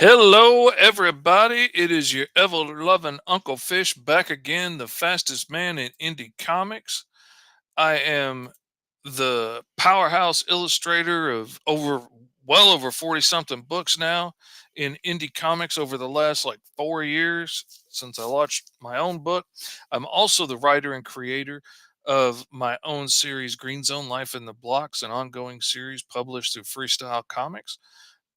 Hello, everybody. It is your ever loving Uncle Fish back again, the fastest man in indie comics. I am the powerhouse illustrator of well over 40 something books now in indie comics over the last like 4 years since I launched my own book. I'm also the writer and creator of my own series, Green Zone Life in the Blocks, an ongoing series published through Freestyle Comics,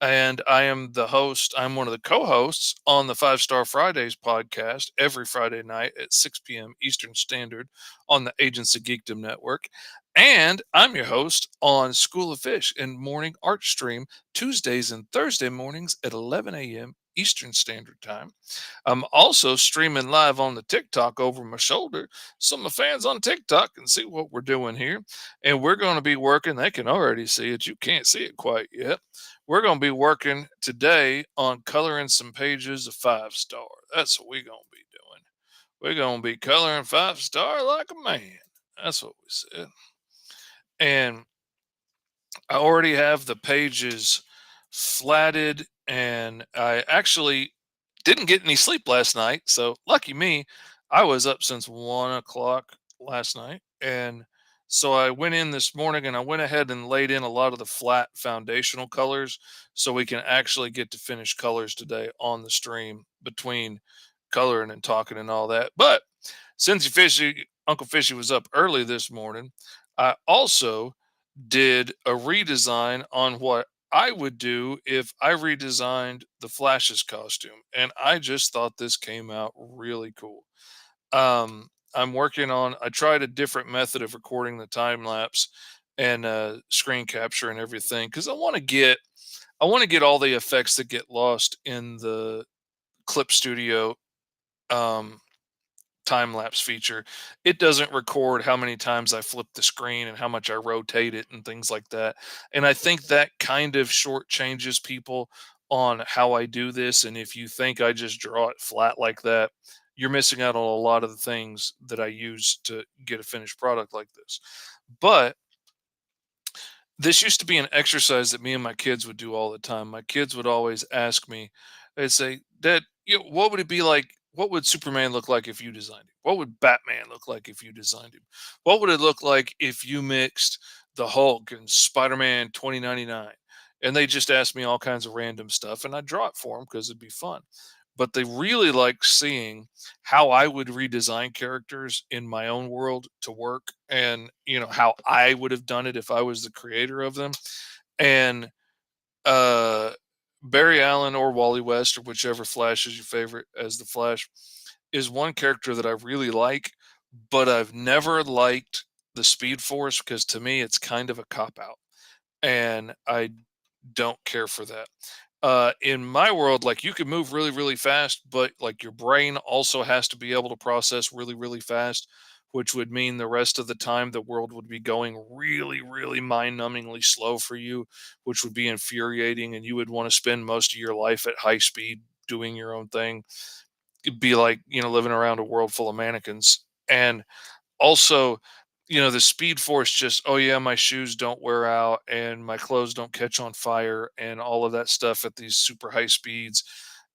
and I am the host. I'm one of the co-hosts on the Five Star Fridays podcast every Friday night at 6 p.m. Eastern Standard on the Agents of Geekdom Network. And I'm your host on School of Fish and Morning Art Stream Tuesdays and Thursday mornings at 11 a.m. Eastern Standard Time. I'm also streaming live on the TikTok over my shoulder so my fans on TikTok can see what we're doing here. And we're going to be working, they can already see it, you can't see it quite yet. We're going to be working today on coloring some pages of Five Star. That's what we're going to be doing. We're going to be coloring Five Star like a man. That's what we said. And I already have the pages flatted, and I actually didn't get any sleep last night. So lucky me, I was up since 1 o'clock last night. And so I went in this morning and I went ahead and laid in a lot of the flat foundational colors so we can actually get to finish colors today on the stream between coloring and talking and all that. But since Uncle Fishy was up early this morning, I also did a redesign on what I would do if I redesigned the Flash's costume. And I just thought this came out really cool. I tried a different method of recording the time lapse and screen capture and everything because I want to get all the effects that get lost in the Clip Studio um, time lapse feature. It doesn't record how many times I flip the screen and how much I rotate it and things like that. And I think that kind of shortchanges people on how I do this. And if you think I just draw it flat like that, you're missing out on a lot of the things that I use to get a finished product like this. But this used to be an exercise that me and my kids would do all the time. My kids would always ask me, they'd say, Dad, what would it be like? What would Superman look like if you designed him? What would Batman look like if you designed him? What would it look like if you mixed the Hulk and Spider Man 2099? And they just ask me all kinds of random stuff, and I draw it for them because it'd be fun. But they really like seeing how I would redesign characters in my own world to work, and how I would have done it if I was the creator of them. And uh Barry Allen or Wally West or whichever Flash is your favorite as the Flash is one character that I really like, but I've never liked the Speed Force because to me it's kind of a cop out, and I don't care for that. In my world, like, you can move really, really fast, but like your brain also has to be able to process really, really fast, which would mean the rest of the time the world would be going really, really mind numbingly slow for you, which would be infuriating. And you would want to spend most of your life at high speed doing your own thing. It'd be like, living around a world full of mannequins. And also, the speed force, just, oh yeah, my shoes don't wear out and my clothes don't catch on fire and all of that stuff at these super high speeds,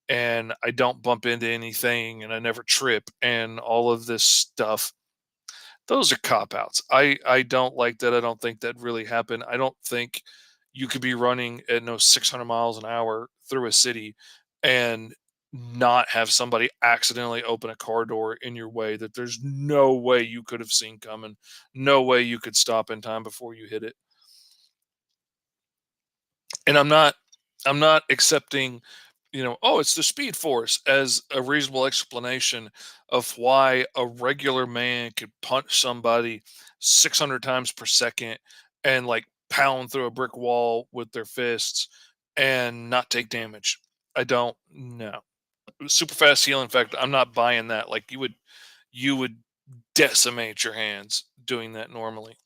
and I don't bump into anything and I never trip and all of this stuff. Those are cop outs. I don't like that. I don't think that really happened. I don't think you could be running at no 600 miles an hour through a city and not have somebody accidentally open a car door in your way that there's no way you could have seen coming. No way you could stop in time before you hit it. And I'm not accepting, oh, it's the speed force as a reasonable explanation of why a regular man could punch somebody 600 times per second and like pound through a brick wall with their fists and not take damage. I don't know. Super fast healing effect. I'm not buying that. Like, you would decimate your hands doing that normally.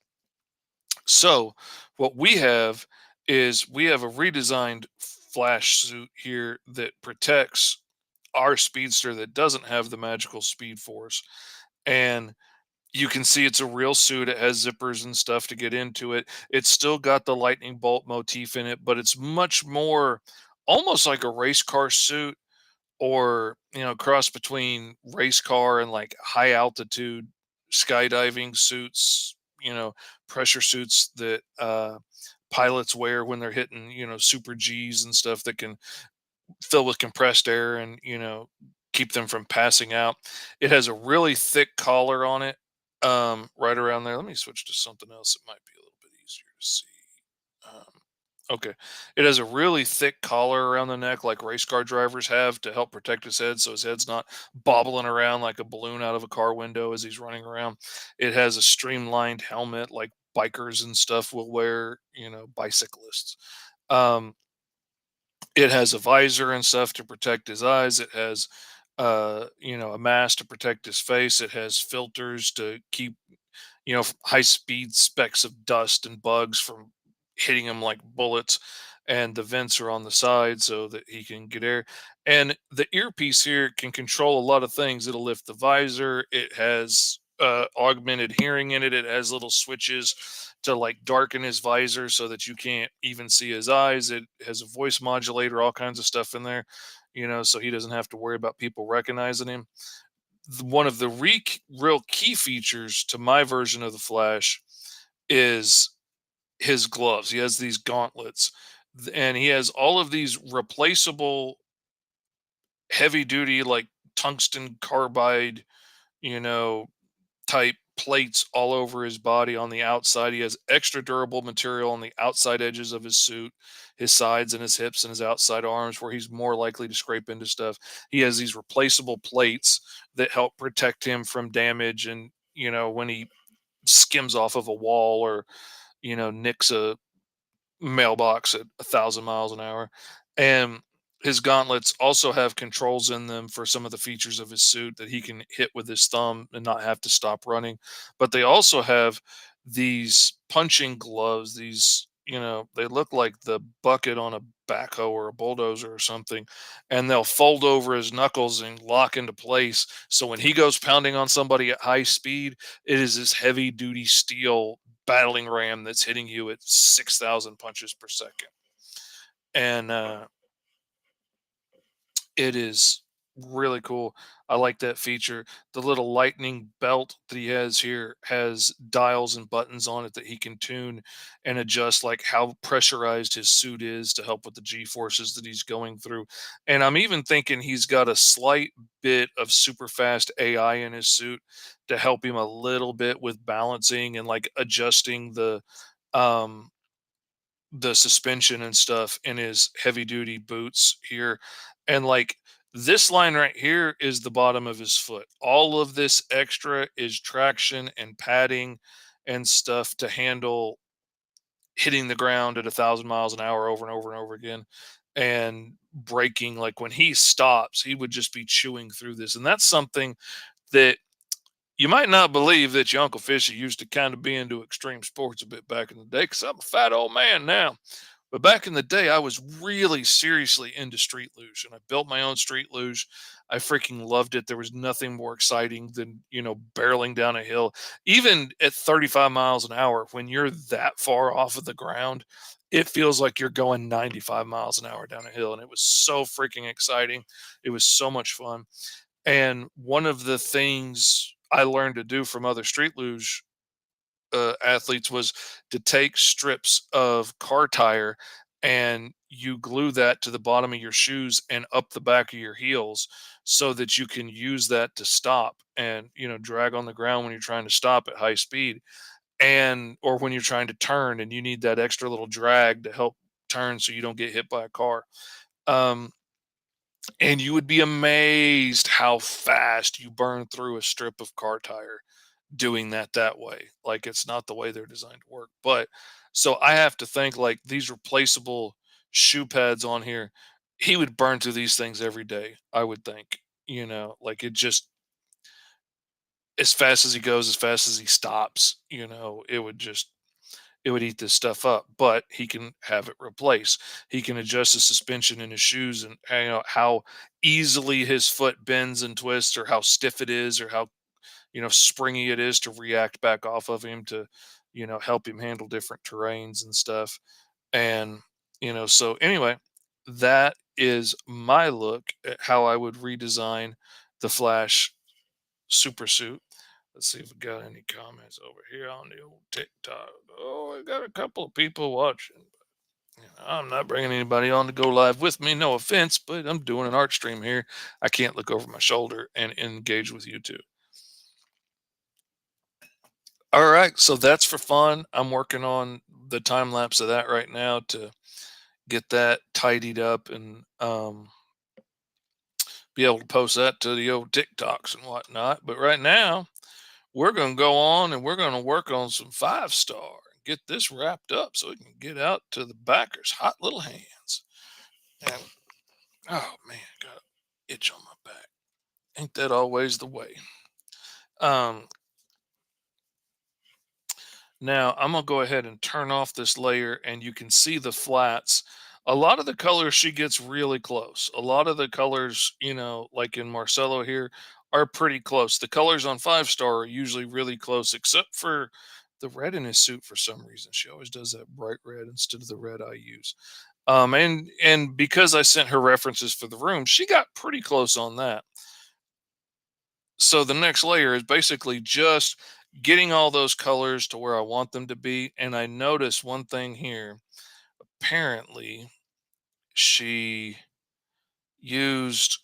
So what we have a redesigned flash suit here that protects our speedster that doesn't have the magical speed force. And you can see it's a real suit. It has zippers and stuff to get into it. It's still got the lightning bolt motif in it, but it's much more almost like a race car suit, or cross between race car and like high altitude skydiving suits, pressure suits that pilots wear when they're hitting super G's and stuff, that can fill with compressed air and keep them from passing out. It has a really thick collar on it, right around there. Let me switch to something else that might be a little bit easier to see. Okay. It has a really thick collar around the neck, like race car drivers have, to help protect his head so his head's not bobbling around like a balloon out of a car window as he's running around. It has a streamlined helmet like bikers and stuff will wear, bicyclists. Um, it has a visor and stuff to protect his eyes. It has, a mask to protect his face. It has filters to keep high speed specks of dust and bugs from hitting him like bullets. And the vents are on the side so that he can get air. And the earpiece here can control a lot of things. It'll lift the visor. It has augmented hearing in it. It has little switches to like darken his visor so that you can't even see his eyes. It has a voice modulator, all kinds of stuff in there, so he doesn't have to worry about people recognizing him. One of the real key features to my version of the Flash is his gloves. He has these gauntlets, and he has all of these replaceable heavy duty, like tungsten carbide, you know, type plates all over his body on the outside. He has extra durable material on the outside edges of his suit, his sides and his hips and his outside arms, where he's more likely to scrape into stuff. He has these replaceable plates that help protect him from damage. And, when he skims off of a wall, or, nicks a mailbox at 1,000 miles an hour. And his gauntlets also have controls in them for some of the features of his suit that he can hit with his thumb and not have to stop running. But they also have these punching gloves. These, they look like the bucket on a backhoe or a bulldozer or something, and they'll fold over his knuckles and lock into place. So when he goes pounding on somebody at high speed, it is this heavy duty steel battling ram that's hitting you at 6,000 punches per second. And it is really cool. I like that feature. The little lightning belt that he has here has dials and buttons on it that he can tune and adjust, like how pressurized his suit is to help with the G forces that he's going through. And I'm even thinking he's got a slight bit of super fast AI in his suit to help him a little bit with balancing and like adjusting um the suspension and stuff in his heavy duty boots here. And like this line right here is the bottom of his foot. All of this extra is traction and padding and stuff to handle hitting the ground at 1,000 miles an hour over and over and over again, and braking. Like when he stops, he would just be chewing through this. And that's something that you might not believe that your Uncle Fishy used to kind of be into extreme sports a bit back in the day, because I'm a fat old man now. But back in the day, I was really seriously into street luge, and I built my own street luge. I freaking loved it. There was nothing more exciting than, barreling down a hill. Even at 35 miles an hour, when you're that far off of the ground, it feels like you're going 95 miles an hour down a hill. And it was so freaking exciting. It was so much fun. And one of the things I learned to do from other street luge athletes was to take strips of car tire, and you glue that to the bottom of your shoes and up the back of your heels, so that you can use that to stop and drag on the ground when you're trying to stop at high speed, and or when you're trying to turn and you need that extra little drag to help turn so you don't get hit by a car. um, and you would be amazed how fast you burn through a strip of car tire doing that way. Like it's not the way they're designed to work. But so I have to think like these replaceable shoe pads on here, he would burn through these things every day, I would think. Like it just, as fast as he goes, as fast as he stops, it would eat this stuff up. But he can have it replaced. He can adjust the suspension in his shoes, and how easily his foot bends and twists, or how stiff it is, or how springy it is to react back off of him to, help him handle different terrains and stuff. And, so anyway, that is my look at how I would redesign the Flash super suit. Let's see if we got any comments over here on the old TikTok. Oh, we got a couple of people watching. I'm not bringing anybody on to go live with me. No offense, but I'm doing an art stream here. I can't look over my shoulder and engage with you too. All right, so that's for fun. I'm working on the time lapse of that right now to get that tidied up and be able to post that to the old TikToks and whatnot. But right now, we're going to go on and we're going to work on some 5 star and get this wrapped up so we can get out to the backers' hot little hands. And oh man, got an itch on my back. Ain't that always the way? Um, Now I'm gonna go ahead and turn off this layer and you can see the flats. A lot of the colors she gets really close. A lot of the colors, like in Marcelo here, are pretty close. The colors on 5 star are usually really close, except for the red in his suit for some reason. She always does that bright red instead of the red I use. And because I sent her references for the room, she got pretty close on that. So the next layer is basically just getting all those colors to where I want them to be. And I noticed one thing here. Apparently, she used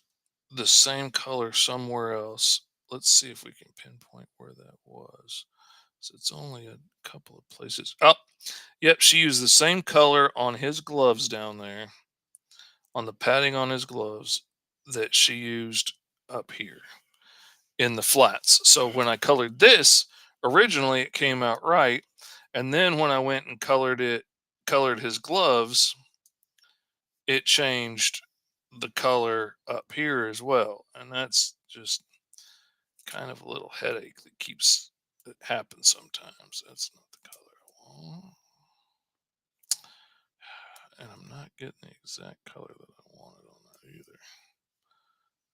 the same color somewhere else. Let's see if we can pinpoint where that was. So it's only a couple of places. Oh, yep. She used the same color on his gloves down there, on the padding on his gloves, that she used up here in the flats. So when I colored this, originally it came out right. And then when I went and colored his gloves, it changed the color up here as well. And that's just kind of a little headache that happens sometimes. That's not the color I want. And I'm not getting the exact color that I wanted on that either.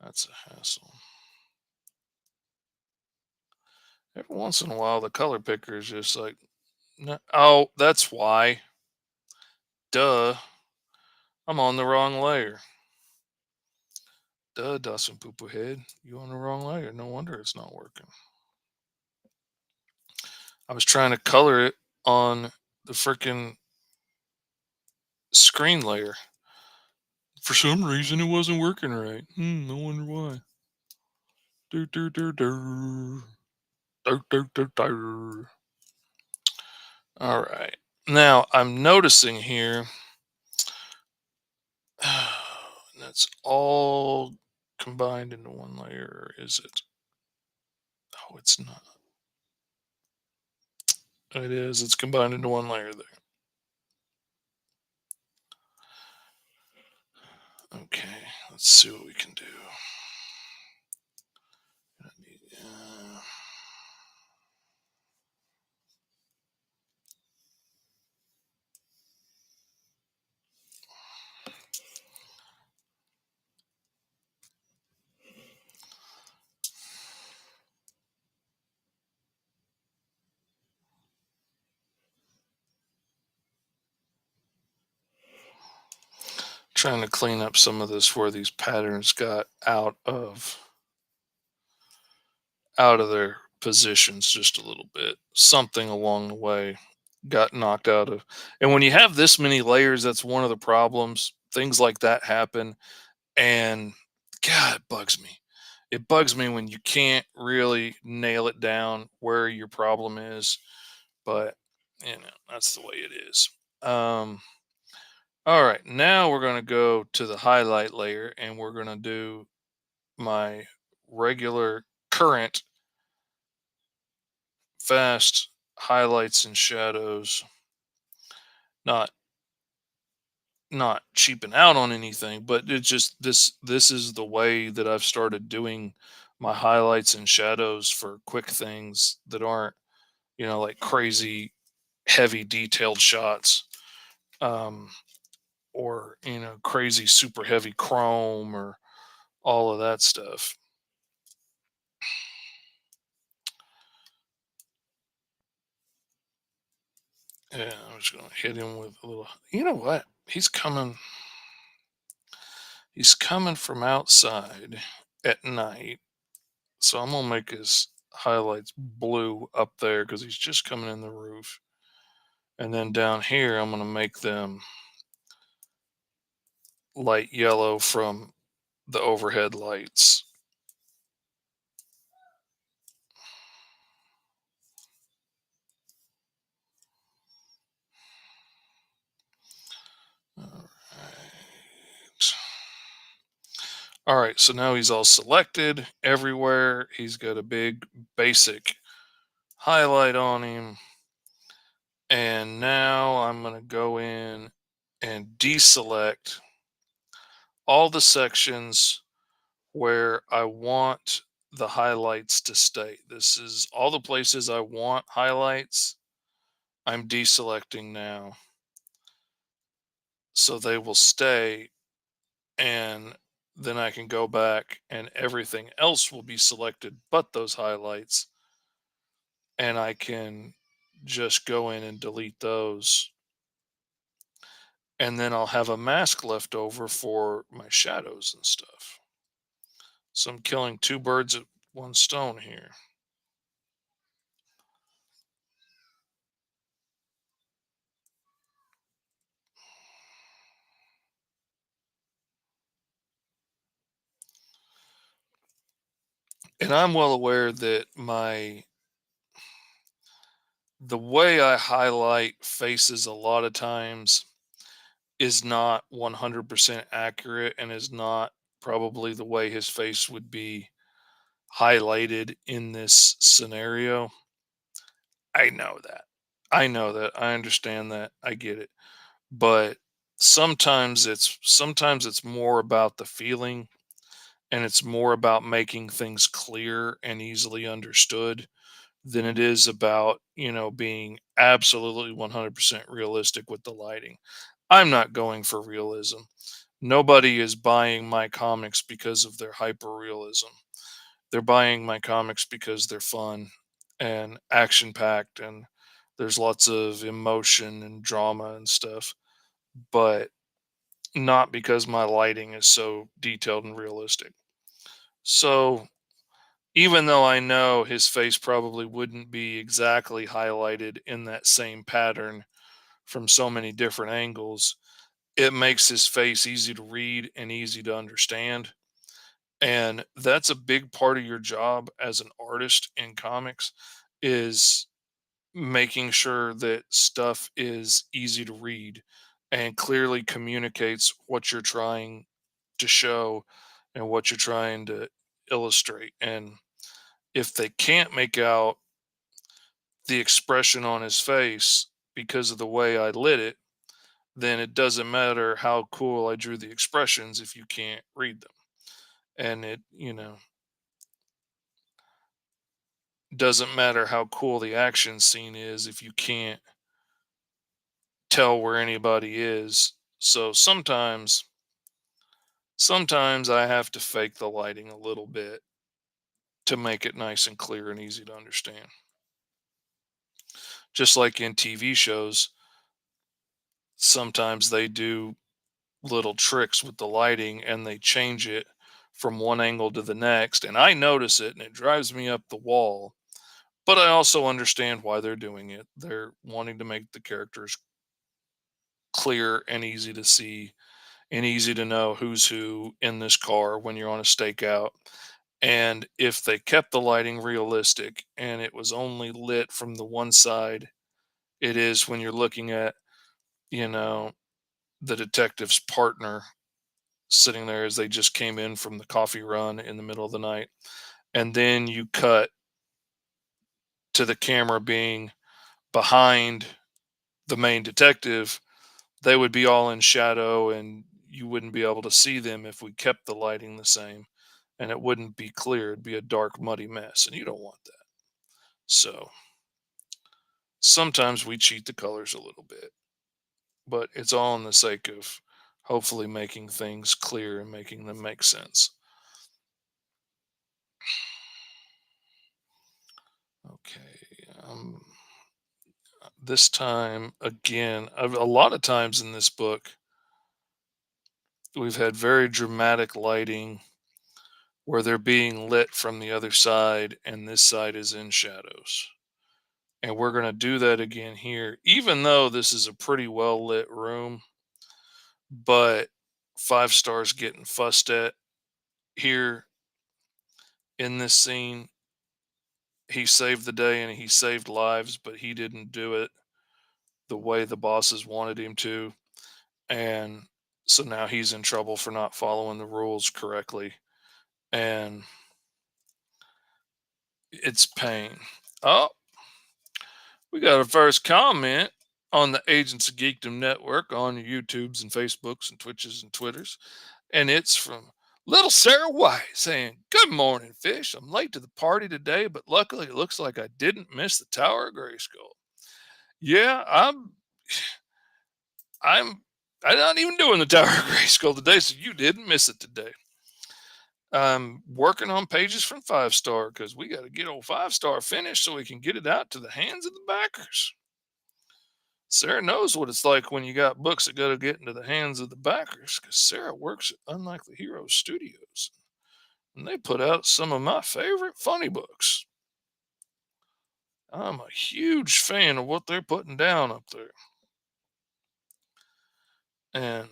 That's a hassle. Every once in a while, the color picker is just like, no, oh, that's why. Duh. I'm on the wrong layer. Duh, Dawson Pooper Head. You on the wrong layer. No wonder it's not working. I was trying to color it on the freaking screen layer. For some reason, it wasn't working right. No wonder why. Dur, dur, dur, dur. Dur, dur, dur, dur. All right. Now, I'm noticing here that's all combined into one layer, or is it? Oh, it's not. It is. It's combined into one layer there. Okay, let's see what we can do. Uh, Trying to clean up some of this where these patterns got out of their positions just a little bit. Something along the way got knocked out of. And when you have this many layers, that's one of the problems. Things like that happen. And God, it bugs me. It bugs me when you can't really nail it down where your problem is. But, that's the way it is. All right. Now we're going to go to the highlight layer and we're going to do my regular current fast highlights and shadows, not cheaping out on anything, but it's just this is the way that I've started doing my highlights and shadows for quick things that aren't, like crazy heavy detailed shots, um or crazy super heavy chrome or all of that stuff. Yeah, I'm just gonna hit him with a little. You know what? He's coming. He's coming from outside at night. So I'm gonna make his highlights blue up there because he's just coming in the roof. And then down here, I'm gonna make them light yellow from the overhead lights. All right. All right, so now he's all selected everywhere. He's got a big basic highlight on him. And now I'm going to go in and deselect all the sections where I want the highlights to stay. This is all the places I want highlights. I'm deselecting now so they will stay, and then I can go back and everything else will be selected but those highlights, and I can just go in and delete those, and then I'll have a mask left over for my shadows and stuff. So I'm killing two birds at one stone here. And I'm well aware that the way I highlight faces a lot of times is not 100% accurate and is not probably the way his face would be highlighted in this scenario. I know that. I know that. I understand that. I get it. But sometimes it's more about the feeling, and it's more about making things clear and easily understood than it is about, being absolutely 100% realistic with the lighting. I'm not going for realism. Nobody is buying my comics because of their hyper realism. They're buying my comics because they're fun and action packed, and there's lots of emotion and drama and stuff, but not because my lighting is so detailed and realistic. So, even though I know his face probably wouldn't be exactly highlighted in that same pattern from so many different angles, it makes his face easy to read and easy to understand. And that's a big part of your job as an artist in comics, is making sure that stuff is easy to read and clearly communicates what you're trying to show and what you're trying to illustrate. And if they can't make out the expression on his face because of the way I lit it, then it doesn't matter how cool I drew the expressions if you can't read them. And it, doesn't matter how cool the action scene is if you can't tell where anybody is. So sometimes I have to fake the lighting a little bit to make it nice and clear and easy to understand. Just like in TV shows, sometimes they do little tricks with the lighting and they change it from one angle to the next, and I notice it and it drives me up the wall. But I also understand why they're doing it. They're wanting to make the characters clear and easy to see and easy to know who's who in this car when you're on a stakeout. And if they kept the lighting realistic and it was only lit from the one side it is when you're looking at, you know, the detective's partner sitting there as they just came in from the coffee run in the middle of the night. And then you cut to the camera being behind the main detective, they would be all in shadow and you wouldn't be able to see them if we kept the lighting the same, and it wouldn't be clear. It'd be a dark, muddy mess, and you don't want that. So sometimes we cheat the colors a little bit, but it's all in the sake of hopefully making things clear and making them make sense. Okay. This time again, a lot of times in this book, we've had very dramatic lighting where they're being lit from the other side and this side is in shadows. And we're going to do that again here, even though this is a pretty well lit room, but Five Stars getting fussed at here in this scene. He saved the day and he saved lives, but he didn't do it the way the bosses wanted him to. And so now he's in trouble for not following the rules correctly. And it's pain. Oh, we got a first comment on the Agents of Geekdom Network on the YouTubes and Facebooks and Twitches and Twitters. And it's from Little Sarah White saying, "Good morning, Fish. I'm late to the party today, but luckily it looks like I didn't miss the Tower of Grayskull." Yeah, I'm I'm not even doing the Tower of Grayskull today, so you didn't miss it today. I'm working on pages from Five Star because we got to get old Five Star finished so we can get it out to the hands of the backers. Sarah knows what it's like when you got books that got to get into the hands of the backers because Sarah works at Unlikely Heroes Studios and they put out some of my favorite funny books. I'm a huge fan of what they're putting down up there. And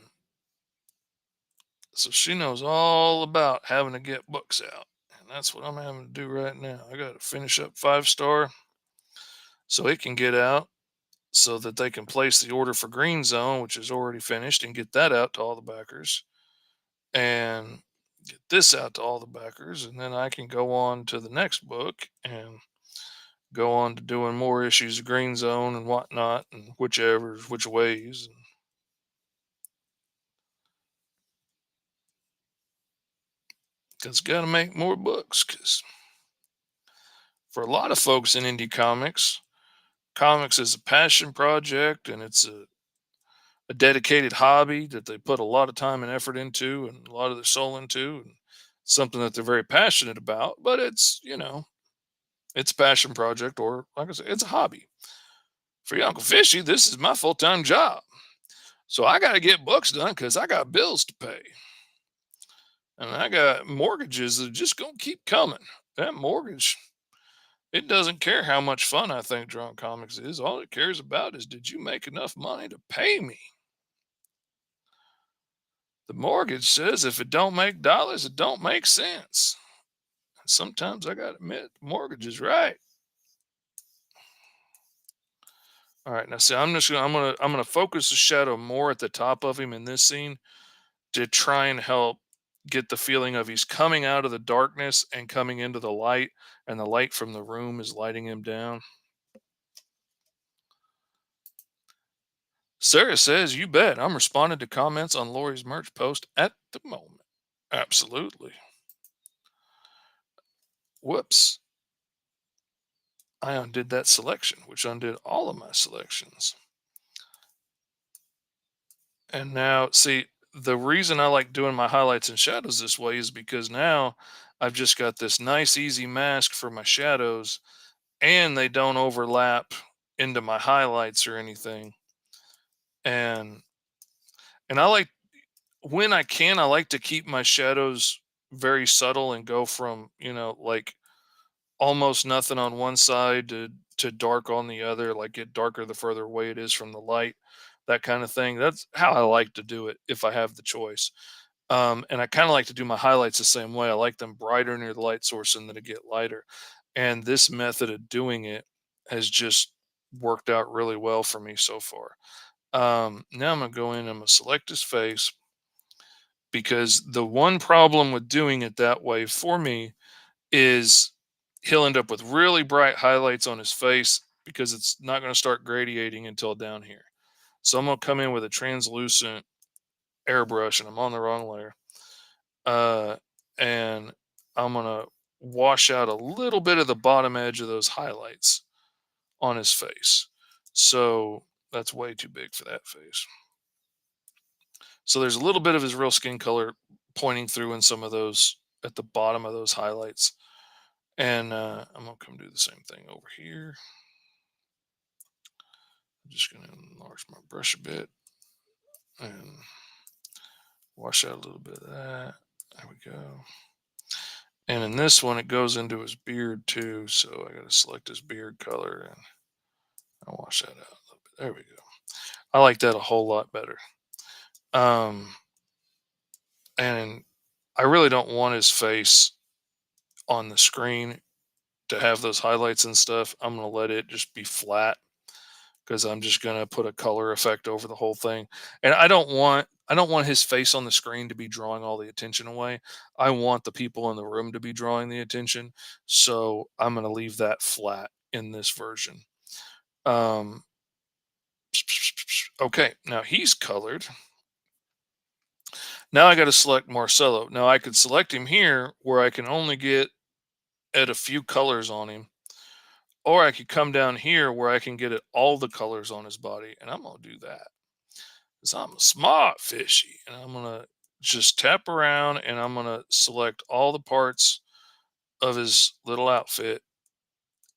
so she knows all about having to get books out. And that's what I'm having to do right now. I got to finish up Five Star so it can get out so that they can place the order for Green Zone, which is already finished, and get that out to all the backers and get this out to all the backers. And then I can go on to the next book and go on to doing more issues of Green Zone and whatnot, and whichever, which ways. Because got to make more books. Because for a lot of folks in indie comics, comics is a passion project and it's a dedicated hobby that they put a lot of time and effort into and a lot of their soul into, and something that they're very passionate about. But it's, it's a passion project, or like I said, it's a hobby. For your Uncle Fishy, this is my full time job. So I got to get books done because I got bills to pay. And I got mortgages that are just going to keep coming. That mortgage, it doesn't care how much fun I think drawing comics is. All it cares about is, did you make enough money to pay me? The mortgage says if it don't make dollars, it don't make sense. And sometimes I got to admit, the mortgage is right. All right, now see, I'm gonna focus the shadow more at the top of him in this scene to try and help get the feeling of he's coming out of the darkness and coming into the light, and the light from the room is lighting him down. Sarah says, "You bet. I'm responding to comments on Lori's merch post at the moment." Absolutely. Whoops. I undid that selection, which undid all of my selections. And now, see, the reason I like doing my highlights and shadows this way is because now I've just got this nice, easy mask for my shadows, and they don't overlap into my highlights or anything. And I like, when I can, I like to keep my shadows very subtle and go from, like almost nothing on one side to dark on the other, like get darker the further away it is from the light, that kind of thing. That's how I like to do it if I have the choice. And I kind of like to do my highlights the same way. I like them brighter near the light source and then to get lighter. And this method of doing it has just worked out really well for me so far. Now I'm gonna go in, I'm gonna select his face, because the one problem with doing it that way for me is he'll end up with really bright highlights on his face because it's not going to start gradiating until down here. So I'm going to come in with a translucent airbrush, and I'm on the wrong layer. Uh, and I'm going to wash out a little bit of the bottom edge of those highlights on his face. So that's way too big for that face. So there's a little bit of his real skin color pointing through in some of those at the bottom of those highlights. And I'm going to come do the same thing over here. I'm just going to enlarge my brush a bit and Wash out a little bit of that. There we go. And in this one, it goes into his beard too. So I got to select his beard color and I'll wash that out a little bit. There we go. I like that a whole lot better. Um, and I really don't want his face on the screen to have those highlights and stuff. I'm going to let it just be flat because I'm just going to put a color effect over the whole thing. And I don't want his face on the screen to be drawing all the attention away. I want the people in the room to be drawing the attention. So I'm going to leave that flat in this version. Um, okay, now he's colored. Now I got to select Marcelo. Now I could select him here where I can only get at a few colors on him, or I could come down here where I can get at all the colors on his body, and I'm gonna do that because I'm a smart fishy, and I'm gonna just tap around and I'm gonna select all the parts of his little outfit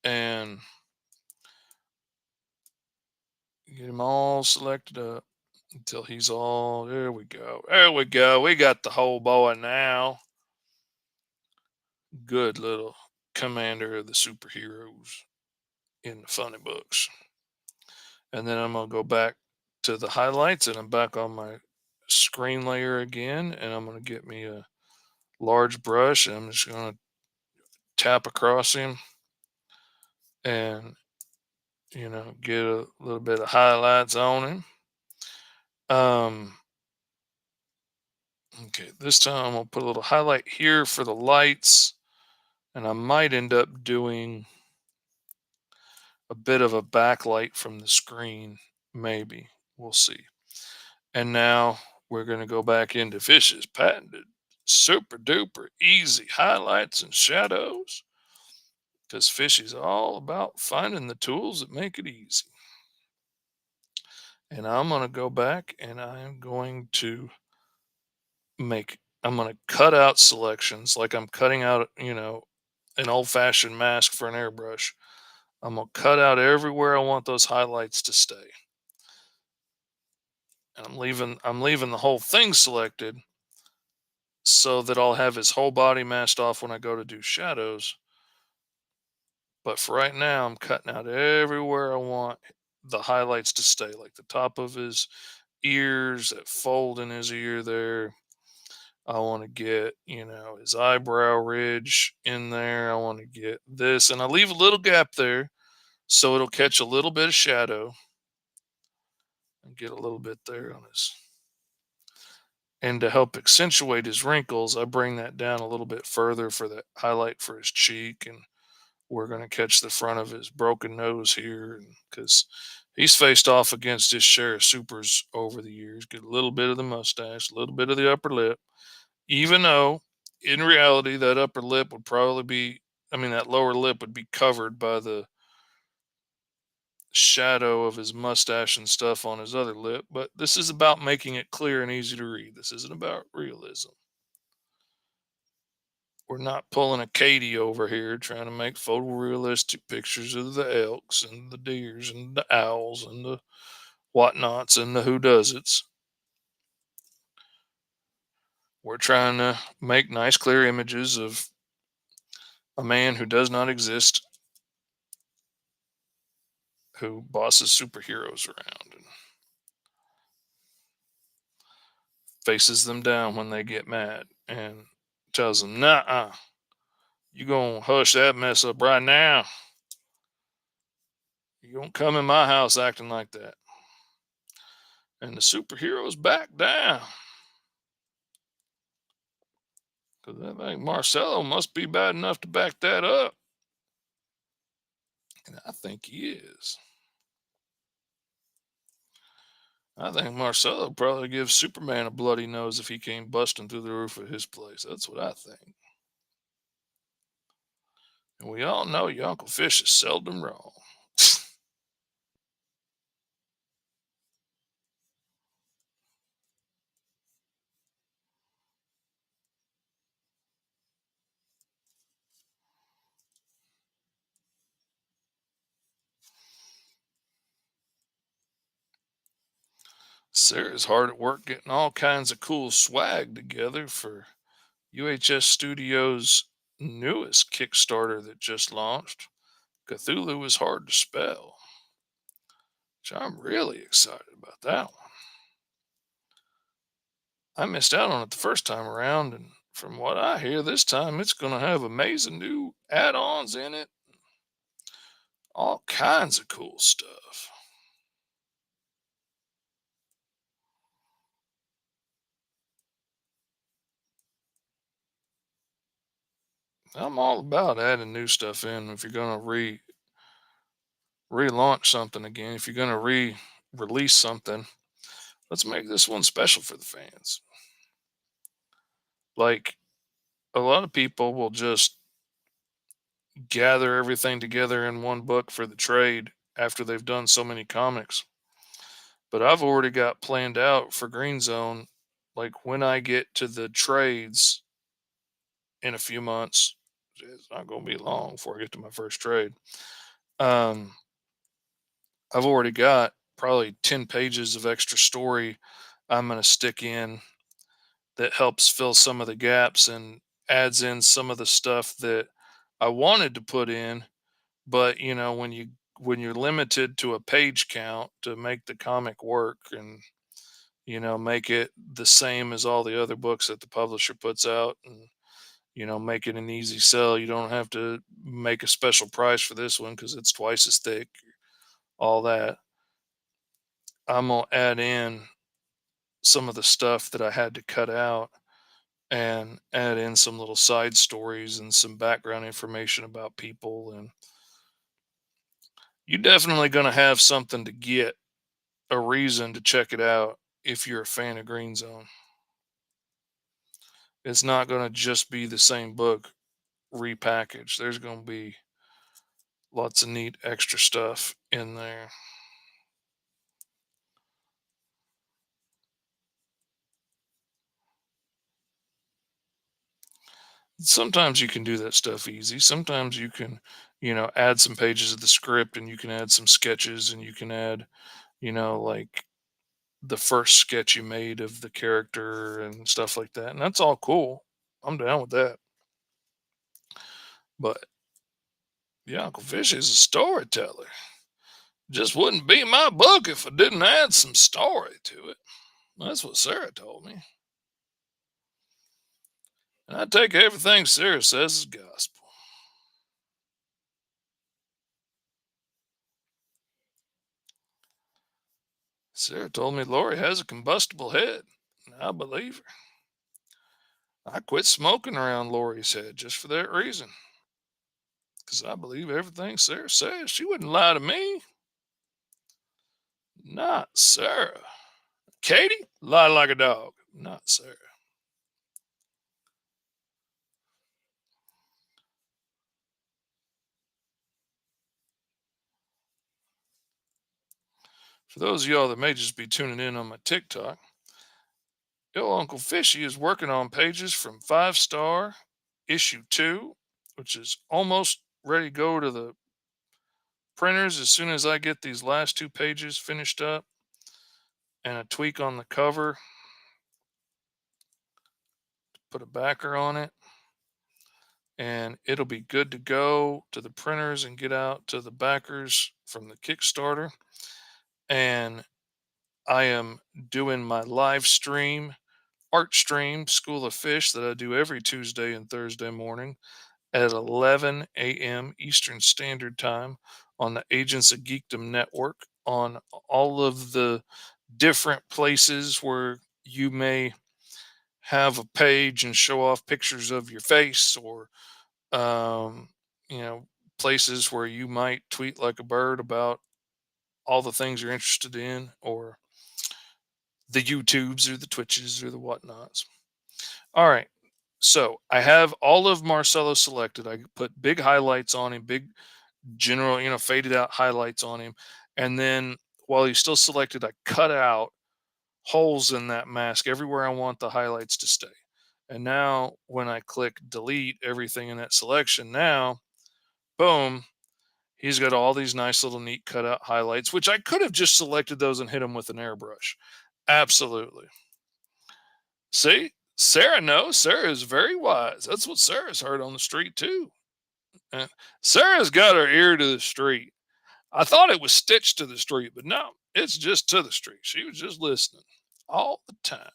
and get him all selected up until he's all there. We go. There we go. We got the whole boy now. Good little commander of the superheroes in the funny books. And then I'm going to go back to the highlights and I'm back on my screen layer again. And I'm going to get me a large brush and I'm just going to tap across him and, get a little bit of highlights on him. Okay, this time I'm going to put a little highlight here for the lights. And I might end up doing a bit of a backlight from the screen, maybe. We'll see. And now we're going to go back into Fish's patented super duper easy highlights and shadows because Fishy's all about finding the tools that make it easy. And I'm going to go back and I'm going to cut out selections like I'm cutting out, an old fashioned mask for an airbrush. I'm going to cut out everywhere I want those highlights to stay. And I'm leaving the whole thing selected so that I'll have his whole body masked off when I go to do shadows. But for right now, I'm cutting out everywhere I want the highlights to stay, like the top of his ears, that fold in his ear there. I want to get, his eyebrow ridge in there. I want to get this, and I leave a little gap there so it'll catch a little bit of shadow and get a little bit there on his. And to help accentuate his wrinkles, I bring that down a little bit further for that highlight for his cheek. And we're going to catch the front of his broken nose here because he's faced off against his share of supers over the years. Get a little bit of the mustache, a little bit of the upper lip, even though in reality, that upper lip would probably be, that lower lip would be covered by the shadow of his mustache and stuff on his other lip. But this is about making it clear and easy to read. This isn't about realism. We're not pulling a Katie over here trying to make photorealistic pictures of the elks and the deers and the owls and the whatnots and the who does it's. We're trying to make nice, clear images of a man who does not exist, who bosses superheroes around and faces them down when they get mad and tells them, nah, you gonna hush that mess up right now. You don't come in my house acting like that. And the superheroes back down. Because I think Marcelo must be bad enough to back that up. And I think he is. I think Marcelo probably gives Superman a bloody nose if he came busting through the roof of his place. That's what I think. And we all know your Uncle Fish is seldom wrong. Sarah's hard at work getting all kinds of cool swag together for UHS Studios' newest Kickstarter that just launched. Cthulhu is hard to spell, which I'm really excited about that one. I missed out on it the first time around, and from what I hear, this time it's going to have amazing new add ons in it, all kinds of cool stuff. I'm all about adding new stuff in if you're going to relaunch something again, if you're going to release something. Let's make this one special for the fans. Like, a lot of people will just gather everything together in one book for the trade after they've done so many comics. But I've already got planned out for Green Zone, like when I get to the trades in a few months. It's not going to be long before I get to my first trade. Um, I've already got probably 10 pages of extra story I'm going to stick in that helps fill some of the gaps and adds in some of the stuff that I wanted to put in. But when you're limited to a page count to make the comic work, and make it the same as all the other books that the publisher puts out, and make it an easy sell, you don't have to make a special price for this one because it's twice as thick, all that. I'm gonna add in some of the stuff that I had to cut out and add in some little side stories and some background information about people. And you're definitely going to have something to get, a reason to check it out if you're a fan of Green Zone. It's not going to just be the same book repackaged. There's going to be lots of neat extra stuff in there. Sometimes you can do that stuff easy. Sometimes you can, add some pages of the script, and you can add some sketches, and you can add, like the first sketch you made of the character and stuff like that. And that's all cool. I'm down with that. But yeah, Uncle Fish is a storyteller. Just wouldn't be my book if I didn't add some story to it. That's what Sarah told me. And I take everything Sarah says as gospel. Sarah told me Lori has a combustible head. And I believe her. I quit smoking around Lori's head just for that reason. Because I believe everything Sarah says. She wouldn't lie to me. Not Sarah. Katie, lie like a dog. Not Sarah. For those of y'all that may just be tuning in on my TikTok, yo, Uncle Fishy is working on pages from Five Star issue 2, which is almost ready to go to the printers as soon as I get these last 2 pages finished up and a tweak on the cover, put a backer on it, and it'll be good to go to the printers and get out to the backers from the Kickstarter. And I am doing my live stream, art stream, School of Fish, that I do every Tuesday and Thursday morning at 11 a.m. Eastern Standard Time on the Agents of Geekdom Network, on all of the different places where you may have a page and show off pictures of your face, or um, you know places where you might tweet like a bird about all the things you're interested in, or the YouTubes or the Twitches or the whatnots. All right. So I have all of Marcelo selected. I put big highlights on him, big general, faded out highlights on him. And then while he's still selected, I cut out holes in that mask everywhere I want the highlights to stay. And now when I click delete everything in that selection, now, boom, he's got all these nice little neat cutout highlights, which I could have just selected those and hit them with an airbrush. Absolutely. See, Sarah knows. Sarah is very wise. That's what Sarah's heard on the street too. Uh, Sarah's got her ear to the street. I thought it was stitched to the street, but no, it's just to the street. She was just listening all the time.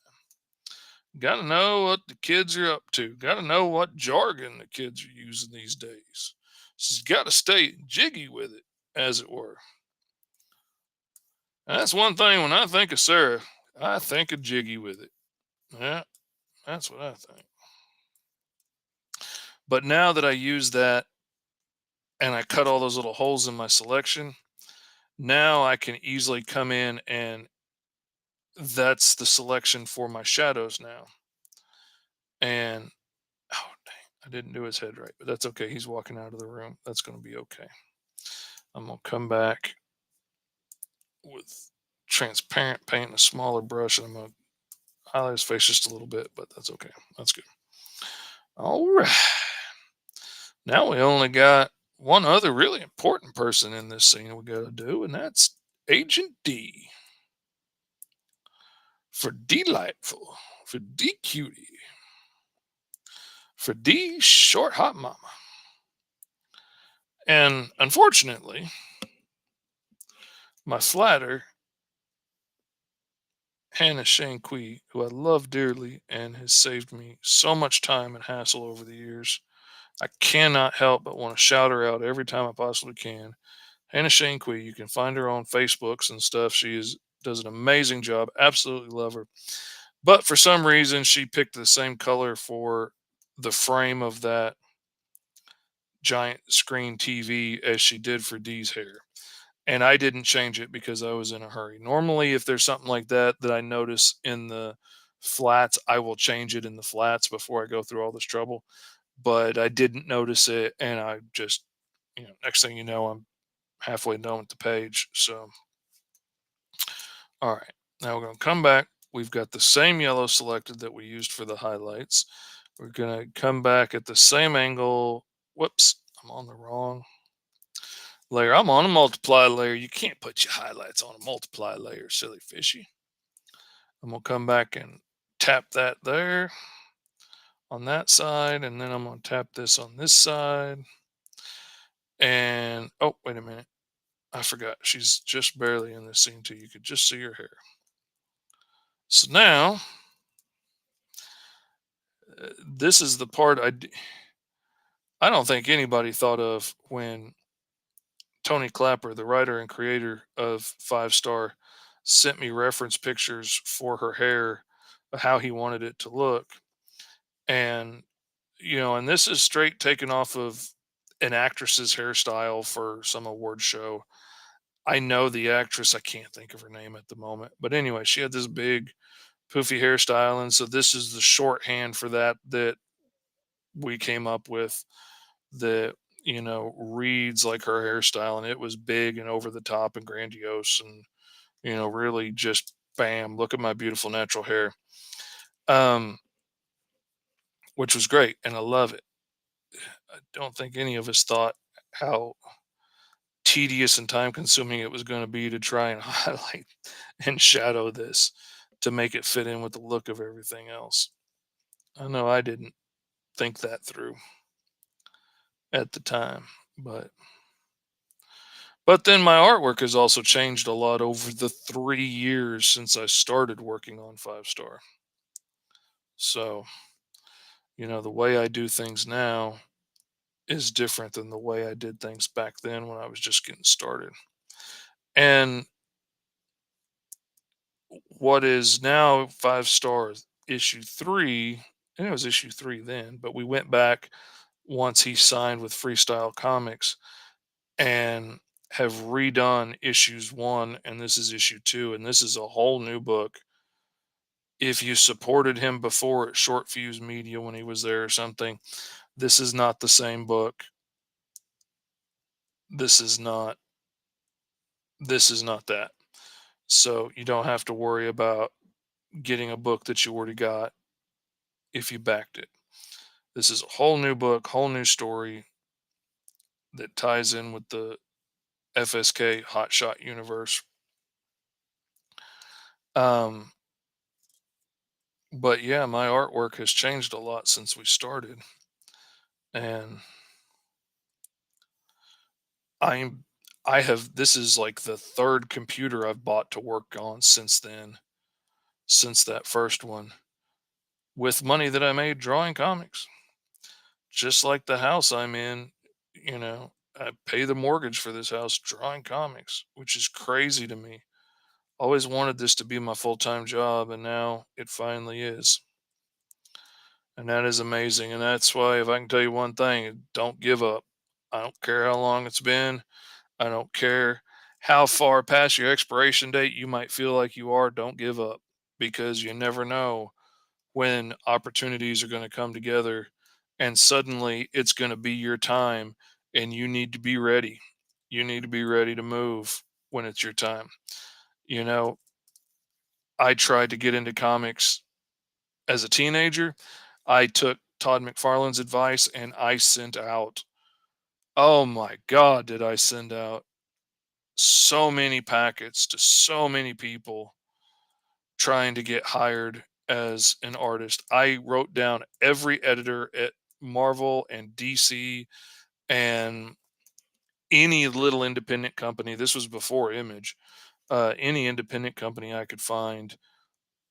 Got to know what the kids are up to. Got to know what jargon the kids are using these days. She's got to stay jiggy with it, as it were. And that's one thing when I think of Sarah, I think of jiggy with it. Yeah, that's what I think. But now that I use that and I cut all those little holes in my selection, now I can easily come in and that's the selection for my shadows now. And oh dang, I didn't do his head right, but that's okay. He's walking out of the room. That's going to be okay. I'm gonna come back with transparent paint and a smaller brush, and I'm gonna highlight his face just a little bit, but that's okay. That's good. All right. Now we only got one other really important person in this scene we got to do, and that's Agent D for delightful, for D cutie, for D short hot mama. And unfortunately, my flatter, Hannah Shanqui, who I love dearly and has saved me so much time and hassle over the years, I cannot help but want to shout her out every time I possibly can. Hannah Shanqui, you can find her on Facebooks and stuff. Does an amazing job. Absolutely love her. But for some reason, she picked the same color for the frame of that giant screen TV as she did for Dee's hair. And I didn't change it because I was in a hurry. Normally, if there's something like that that I notice in the flats, I will change it in the flats before I go through all this trouble. But I didn't notice it, and I just, next thing you know, I'm halfway done with the page. So, all right, now we're going to come back. We've got the same yellow selected that we used for the highlights. We're going to come back at the same angle. Whoops, I'm on the wrong layer. I'm on a multiply layer. You can't put your highlights on a multiply layer, silly fishy. I'm going to come back and tap that there on that side, and then I'm going to tap this on this side. And oh, wait a minute. I forgot. She's just barely in this scene too. You could just see her hair. So now, this is the part I don't think anybody thought of when Tony Clapper, the writer and creator of Five Star, sent me reference pictures for her hair, how he wanted it to look. And, and this is straight taken off of an actress's hairstyle for some award show. I know the actress, I can't think of her name at the moment. But anyway, she had this big poofy hairstyle. And so this is the shorthand for that we came up with that, reads like her hairstyle. And it was big and over the top and grandiose and, really just bam, look at my beautiful natural hair. Um, which was great. And I love it. I don't think any of us thought how tedious and time consuming it was going to be to try and highlight and shadow this to make it fit in with the look of everything else. I know I didn't think that through at the time, but then my artwork has also changed a lot over the 3 years since I started working on Five Star. So, the way I do things now is different than the way I did things back then when I was just getting started. And what is now Five Stars issue 3, and it was issue 3 then, but we went back once he signed with Freestyle Comics and have redone issues 1 and this is issue 2 and this is a whole new book. If you supported him before at Short Fuse Media when he was there or something, this is not the same book. This is not that. So you don't have to worry about getting a book that you already got if you backed it. This is a whole new book, whole new story that ties in with the FSK Hotshot universe. But yeah, my artwork has changed a lot since we started. And I'm I have this is like the third computer I've bought to work on since then, since that first one, with money that I made drawing comics. Just like the house I'm in, I pay the mortgage for this house drawing comics, which is crazy to me. Always wanted this to be my full-time job, and now it finally is. And that is amazing. And that's why, if I can tell you one thing, don't give up. I don't care how long it's been. I don't care how far past your expiration date you might feel like you are. Don't give up, because you never know when opportunities are going to come together, and suddenly it's going to be your time, and you need to be ready. You need to be ready to move when it's your time. You know, I tried to get into comics as a teenager. I took Todd McFarlane's advice and I sent out, oh my God, did I send out so many packets to so many people trying to get hired as an artist. I wrote down every editor at Marvel and DC and any little independent company. This was before Image. Any independent company I could find,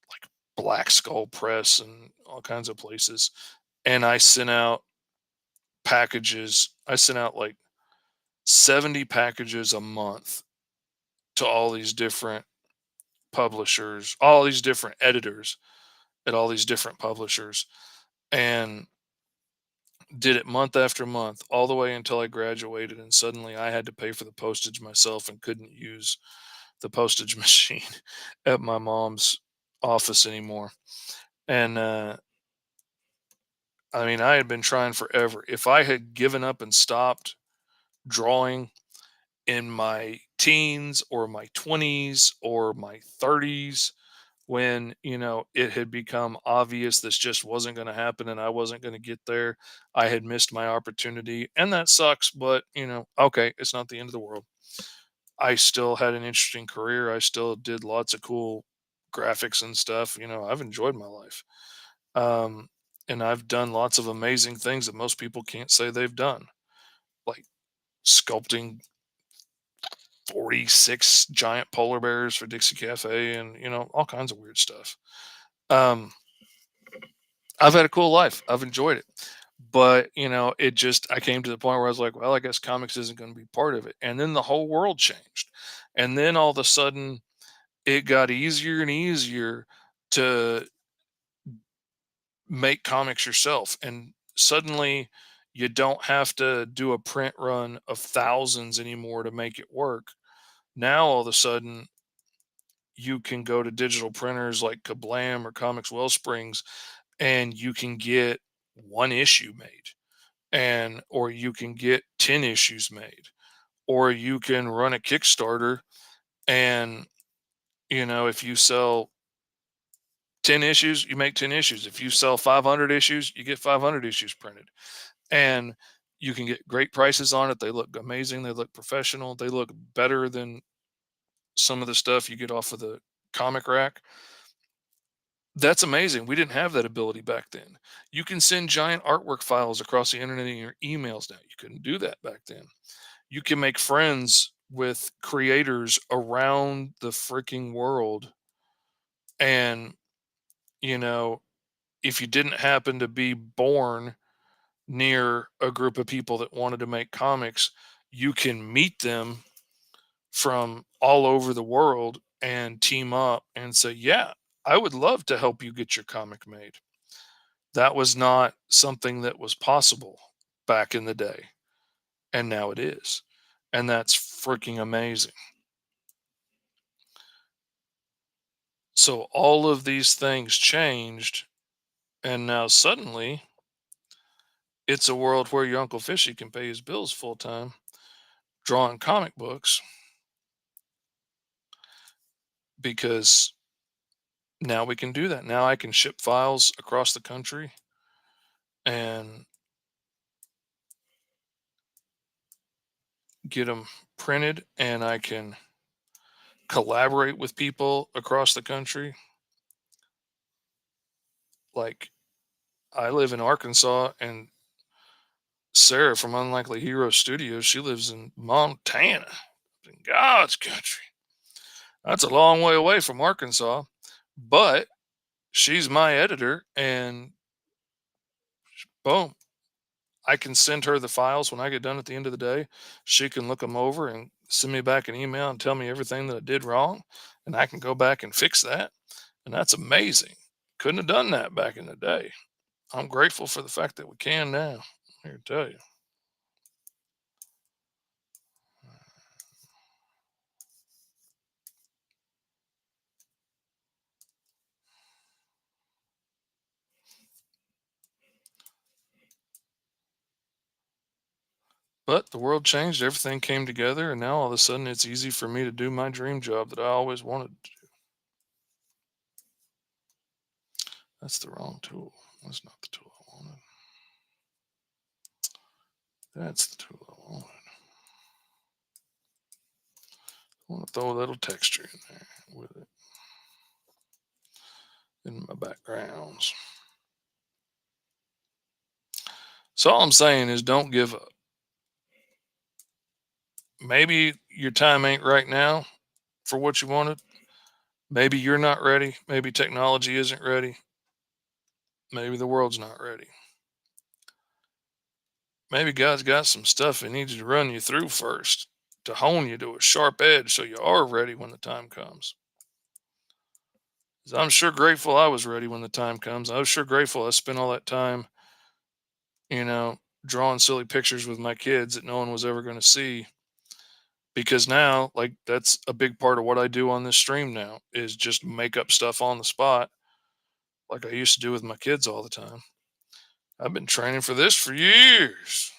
like Black Skull Press and all kinds of places. And I sent out packages. I sent out like 70 packages a month to all these different publishers, all these different editors at all these different publishers, and did it month after month all the way until I graduated. And suddenly I had to pay for the postage myself and couldn't use the postage machine at my mom's office anymore. And I mean, I had been trying forever. If I had given up and stopped drawing in my teens or my 20s or my 30s, when it had become obvious this just wasn't going to happen and I wasn't going to get there, I had missed my opportunity, and that sucks. But okay, it's not the end of the world. I still had an interesting career. I still did lots of cool graphics and stuff. I've enjoyed my life. um, and I've done lots of amazing things that most people can't say they've done, like sculpting 46 giant polar bears for Dixie Cafe, and all kinds of weird stuff. um, I've had a cool life. I've enjoyed it. But, it just, I came to the point where I was like, well, I guess comics isn't going to be part of it. And then the whole world changed. And then all of a sudden, it got easier and easier to make comics yourself. And suddenly, you don't have to do a print run of thousands anymore to make it work. Now, all of a sudden, you can go to digital printers like Kablam or Comics Wellsprings, and you can get one issue made, and or you can get 10 issues made, or you can run a Kickstarter, and if you sell 10 issues, you make 10 issues. If you sell 500 issues, you get 500 issues printed. And you can get great prices on it. They look amazing, they look professional, they look better than some of the stuff you get off of the comic rack. That's amazing. We didn't have that ability back then. You can send giant artwork files across the internet in your emails now. You couldn't do that back then. You can make friends with creators around the freaking world. And, you know, if you didn't happen to be born near a group of people that wanted to make comics, you can meet them from all over the world and team up and say, yeah, I would love to help you get your comic made. That was not something that was possible back in the day. And now it is. And that's freaking amazing. So all of these things changed, and now suddenly it's a world where your Uncle Fishy can pay his bills full time drawing comic books, because now we can do that. Now I can ship files across the country and get them printed, and I can collaborate with people across the country. Like, I live in Arkansas, and Sarah from Unlikely Hero Studios, she lives in Montana, in God's country. That's a long way away from Arkansas, but she's my editor, and boom, I can send her the files when I get done at the end of the day. She can look them over and send me back an email and tell me everything that I did wrong, and I can go back and fix that. And that's amazing. Couldn't have done that back in the day. I'm grateful for the fact that we can now. Here to tell you. But the world changed, everything came together, and now all of a sudden it's easy for me to do my dream job that I always wanted to do. That's the wrong tool. That's not the tool I wanted. That's the tool I wanted. I want to throw a little texture in there with it in my backgrounds. So all I'm saying is don't give up. Maybe your time ain't right now for what you wanted. Maybe you're not ready. Maybe technology isn't ready. Maybe the world's not ready. Maybe God's got some stuff He needs to run you through first to hone you to a sharp edge so you are ready when the time comes. 'Cause I'm sure grateful I was ready when the time comes. I was sure grateful I spent all that time, you know, drawing silly pictures with my kids that no one was ever going to see. Because now, like, that's a big part of what I do on this stream now is just make up stuff on the spot like I used to do with my kids all the time. I've been training for this for years.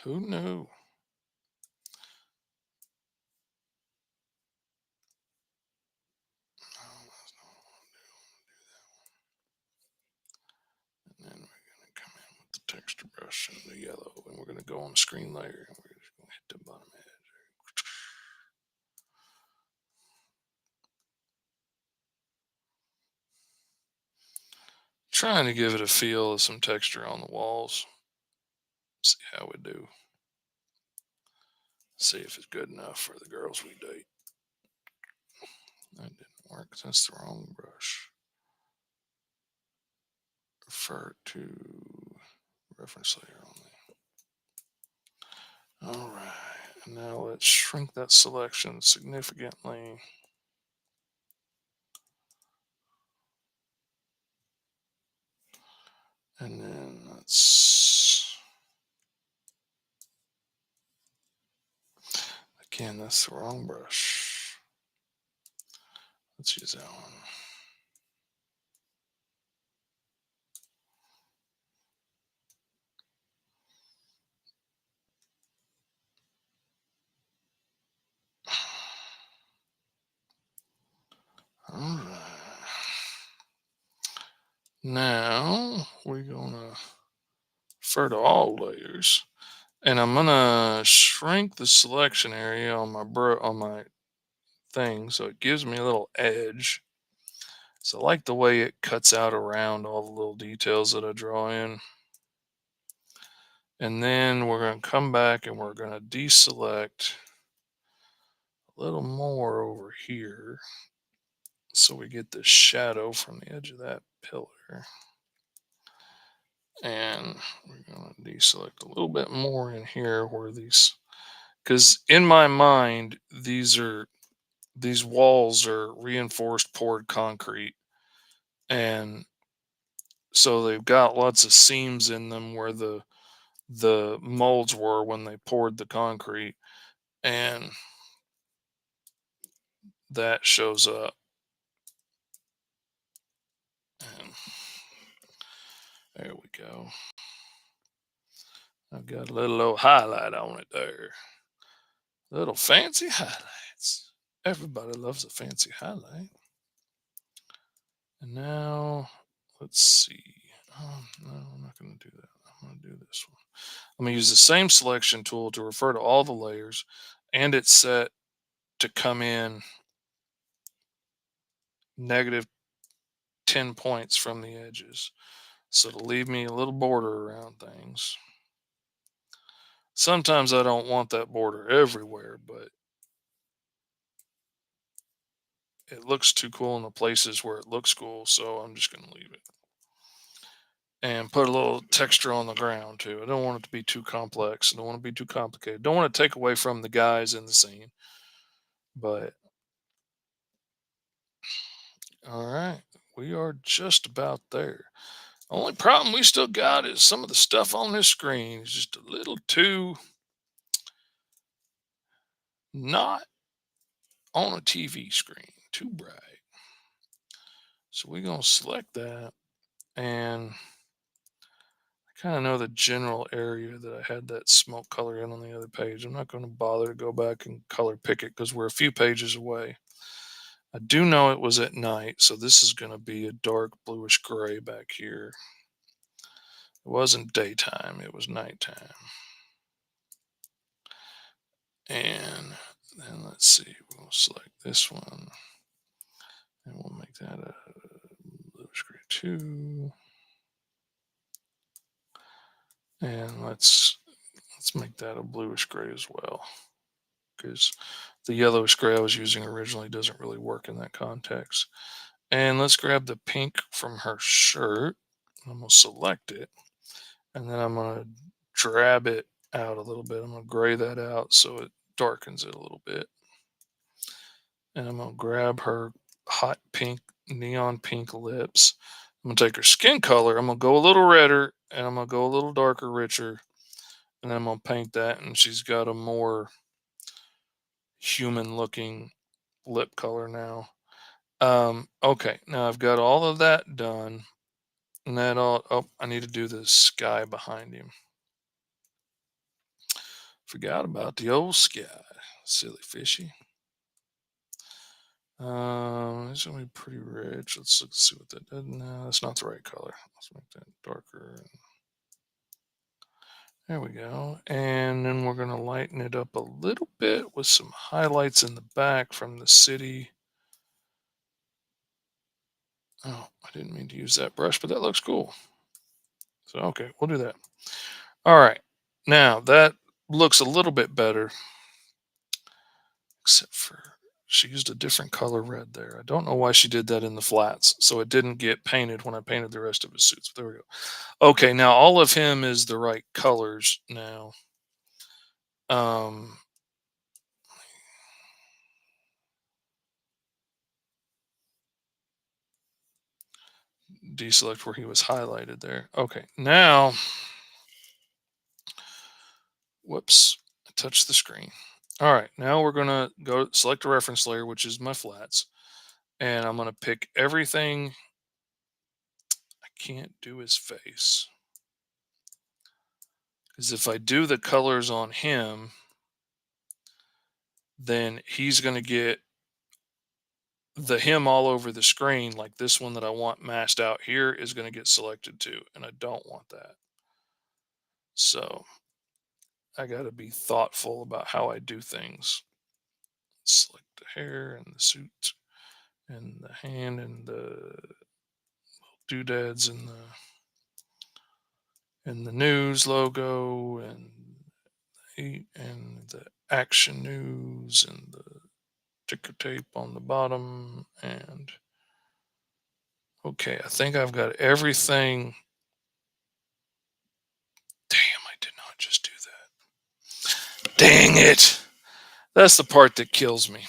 Who knew? And then we're going to come in with the texture brush and the yellow, and we're going to go on the screen layer, and we're just going to hit the bottom edge. Trying to give it a feel of some texture on the walls. See how we do. See if it's good enough for the girls we date. That didn't work. That's the wrong brush. Refer to reference layer only. All right. Now let's shrink that selection significantly. And then again, that's the wrong brush. Let's use that one. All right. Now we're gonna refer to all layers, and I'm gonna shrink the selection area on my thing so it gives me a little edge. So I like the way it cuts out around all the little details that I draw in. And then we're going to come back and we're going to deselect a little more over here so we get the shadow from the edge of that pillar. And we're going to deselect a little bit more in here where because in my mind, these walls are reinforced poured concrete. And so they've got lots of seams in them where the molds were when they poured the concrete, and that shows up. And there we go. I've got a little old highlight on it there. Little fancy highlights. Everybody loves a fancy highlight. And now let's see. No, I'm not going to do that. I'm going to do this one. I'm going to use the same selection tool to refer to all the layers, and it's set to come in negative 10 points from the edges. So to leave me a little border around things. Sometimes I don't want that border everywhere, but it looks too cool in the places where it looks cool, so I'm just going to leave it. And put a little texture on the ground too. I don't want it to be too complex. I don't want to be too complicated. Don't want to take away from the guys in the scene. But all right, we are just about there. Only problem we still got is some of the stuff on this screen is just a little too not on a TV screen, too bright. So we're gonna select that, and I kind of know the general area that I had that smoke color in on the other page. I'm not going to bother to go back and color pick it because we're a few pages away. I do know it was at night, so this is going to be a dark bluish gray back here. It wasn't daytime, it was nighttime. And then let's see, we'll select this one and we'll make that a bluish gray too. And let's make that a bluish gray as well, because the yellowish gray I was using originally doesn't really work in that context. And let's grab the pink from her shirt. I'm going to select it. And then I'm going to drab it out a little bit. I'm going to gray that out so it darkens it a little bit. And I'm going to grab her hot pink, neon pink lips. I'm going to take her skin color. I'm going to go a little redder and I'm going to go a little darker, richer. And then I'm going to paint that. And she's got a more human looking lip color now. Okay, now I've got all of that done. And that all, oh, I need to do the sky behind him. Forgot about the old sky. Silly fishy. It's gonna be pretty rich. Let's see what that does. No, that's not the right color. Let's make that darker. There we go. And then we're gonna lighten it up a little bit with some highlights in the back from the city. Oh, I didn't mean to use that brush, but that looks cool. So okay, we'll do that. All right. Now that looks a little bit better, except for she used a different color red there. I don't know why she did that in the flats, so it didn't get painted when I painted the rest of his suits. There we go. Okay, now all of him is the right colors now. Um, deselect where he was highlighted there. Okay, now, whoops, I touched the screen. All right, now we're gonna go select a reference layer, which is my flats, and I'm gonna pick everything. I can't do his face because if I do the colors on him, then he's gonna get the him all over the screen. Like this one that I want masked out here is going to get selected too, and I don't want that. So I got to be thoughtful about how I do things. Select the hair and the suit and the hand and the doodads and the news logo and the action news and the ticker tape on the bottom. And okay, I think I've got everything. Damn, I did not just do that. Dang it. That's the part that kills me.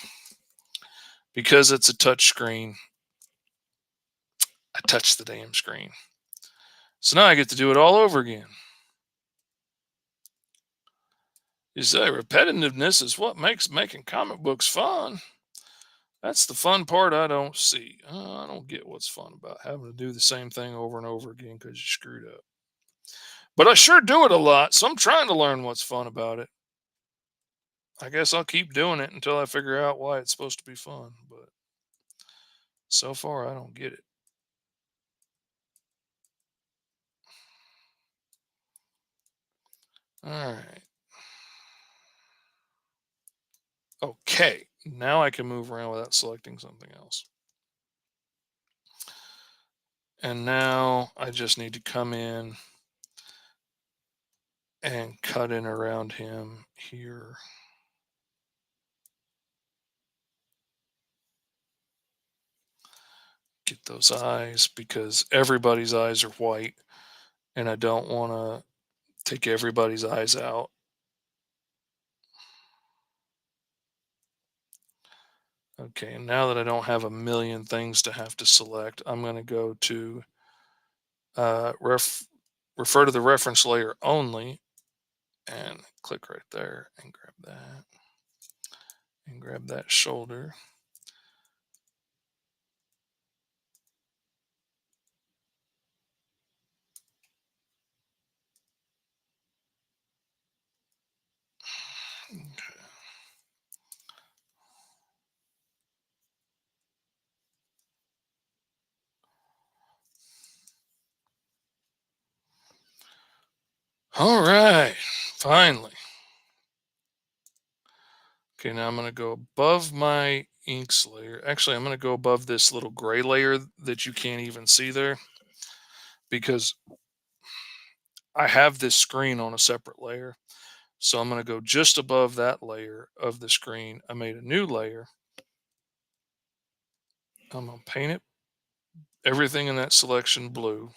Because it's a touch screen, I touch the damn screen. So now I get to do it all over again. You say repetitiveness is what makes making comic books fun. That's the fun part I don't see. I don't get what's fun about having to do the same thing over and over again because you screwed up. But I sure do it a lot, so I'm trying to learn what's fun about it. I guess I'll keep doing it until I figure out why it's supposed to be fun. But so far, I don't get it. All right. Okay. Now I can move around without selecting something else. And now I just need to come in and cut in around him here. Get those eyes because everybody's eyes are white and I don't want to take everybody's eyes out. Okay, and now that I don't have a million things to have to select, I'm going to go to uh, ref, refer to the reference layer only and click right there and grab that shoulder. All right, finally. Okay, now I'm going to go above my inks layer. Actually, I'm going to go above this little gray layer that you can't even see there because I have this screen on a separate layer. So I'm going to go just above that layer of the screen. I made a new layer. I'm going to paint it, everything in that selection blue.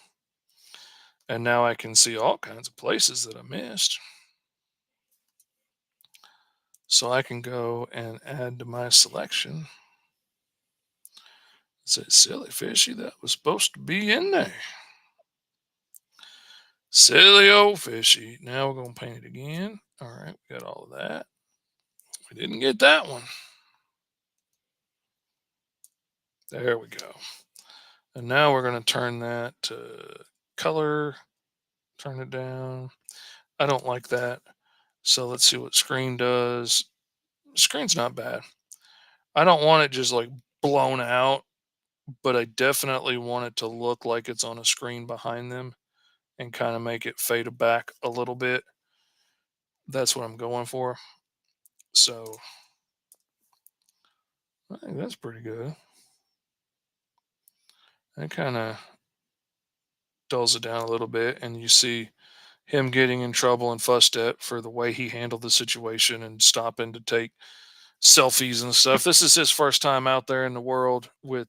And now I can see all kinds of places that I missed. So I can go and add to my selection. Say, silly fishy, that was supposed to be in there. Silly old fishy. Now we're going to paint it again. All right, we got all of that. We didn't get that one. There we go. And now we're going to turn that to color, turn it down. I don't like that. So let's see what screen does. Screen's not bad. I don't want it just like blown out, but I definitely want it to look like it's on a screen behind them and kind of make it fade back a little bit. That's what I'm going for. So I think that's pretty good. That kind of dulls it down a little bit, and you see him getting in trouble and fussed at for the way he handled the situation and stopping to take selfies and stuff. This is his first time out there in the world with,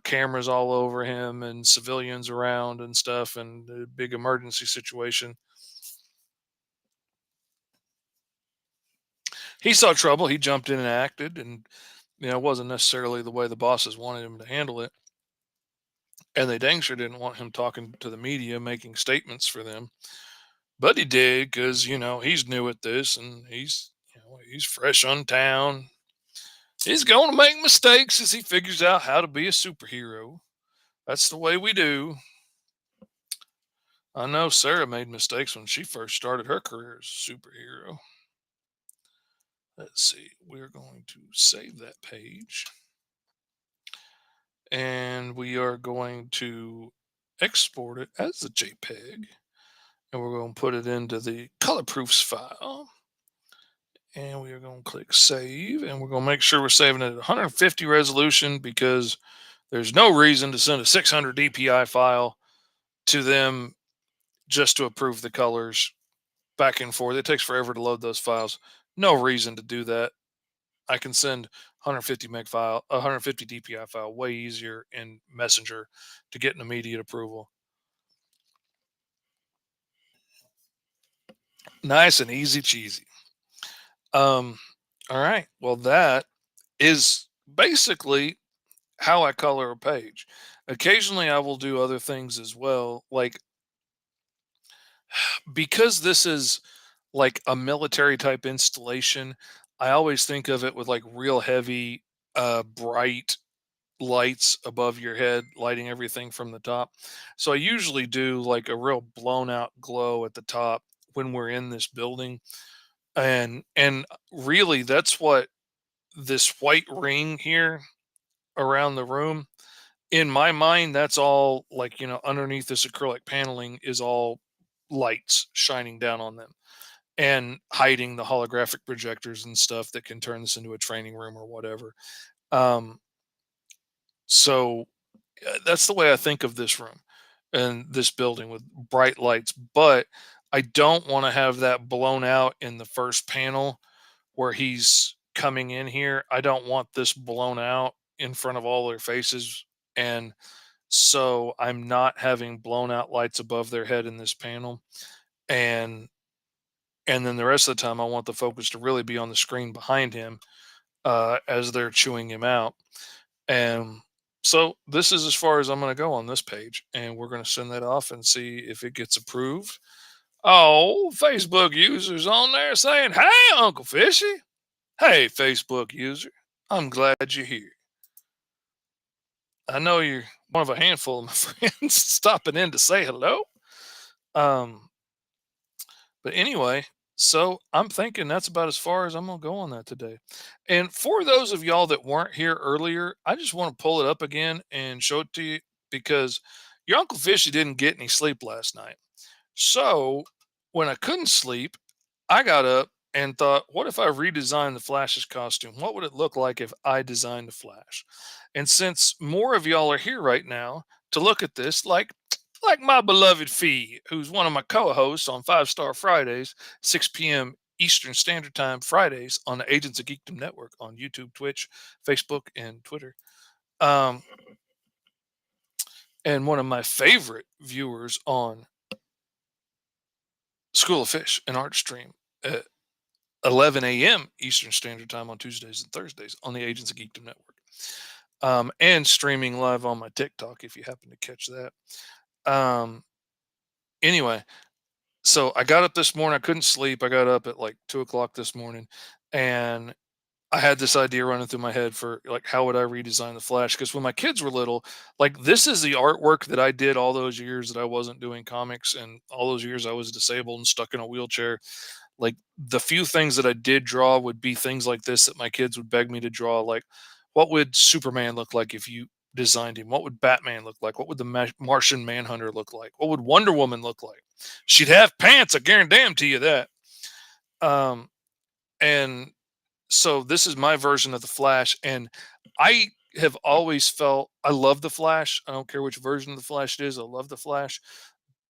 cameras all over him and civilians around and stuff and a big emergency situation. He saw trouble, he jumped in and acted, and it wasn't necessarily the way the bosses wanted him to handle it. And they dang sure didn't want him talking to the media, making statements for them. But he did because, he's new at this and he's fresh on town. He's going to make mistakes as he figures out how to be a superhero. That's the way we do. I know Sarah made mistakes when she first started her career as a superhero. Let's see. We're going to save that page. And we are going to export it as a JPEG. And we're going to put it into the color proofs file. And we are going to click save. And we're going to make sure we're saving it at 150 resolution because there's no reason to send a 600 DPI file to them just to approve the colors back and forth. It takes forever to load those files. No reason to do that. I can send 150 meg file, 150 DPI file way easier in Messenger to get an immediate approval. Nice and easy cheesy. All right. Well, that is basically how I color a page. Occasionally, I will do other things as well, like because this is like a military type installation. I always think of it with like real heavy, bright lights above your head, lighting everything from the top. So I usually do like a real blown out glow at the top when we're in this building, and really that's what this white ring here around the room, in my mind, that's all like, underneath this acrylic paneling is all lights shining down on them and hiding the holographic projectors and stuff that can turn this into a training room or whatever. Um, so that's the way I think of this room and this building with bright lights. But I don't want to have that blown out in the first panel where he's coming in here. I don't want this blown out in front of all their faces. And so I'm not having blown out lights above their head in this panel. And then the rest of the time I want the focus to really be on the screen behind him as they're chewing him out. And so this is as far as I'm going to go on this page, and we're going to send that off and see if it gets approved. Oh, Facebook users on there saying, "Hey, Uncle Fishy." Hey, Facebook user. I'm glad you're here. I know you're one of a handful of my friends stopping in to say hello. Um, but anyway, so I'm thinking that's about as far as I'm gonna go on that today. And for those of y'all that weren't here earlier, I just want to pull it up again and show it to you because your Uncle Fishy didn't get any sleep last night. So when I couldn't sleep, I got up and thought, what if I redesigned the Flash's costume? What would it look like if I designed the Flash? And since more of y'all are here right now to look at this, like my beloved Fee, who's one of my co-hosts on Five Star Fridays, 6 p.m. Eastern Standard Time Fridays on the Agents of Geekdom Network on YouTube, Twitch, Facebook, and Twitter. Um, and one of my favorite viewers on School of Fish and Art Stream at 11 a.m. Eastern Standard Time on Tuesdays and Thursdays on the Agents of Geekdom Network. And streaming live on my TikTok if you happen to catch that. Anyway, so I got up this morning. I couldn't sleep. I got up at like 2 o'clock this morning, and I had this idea running through my head for like how would I redesign the Flash? Because when my kids were little, like this is the artwork that I did all those years that I wasn't doing comics, and all those years I was disabled and stuck in a wheelchair. Like the few things that I did draw would be things like this that my kids would beg me to draw. Like, what would Superman look like if you designed him? What would Batman look like? What would the Martian Manhunter look like? What would Wonder Woman look like? She'd have pants. I guarantee you that. Um, and so this is my version of the Flash, and I have always felt I love the Flash. I don't care which version of the Flash it is. I love the Flash,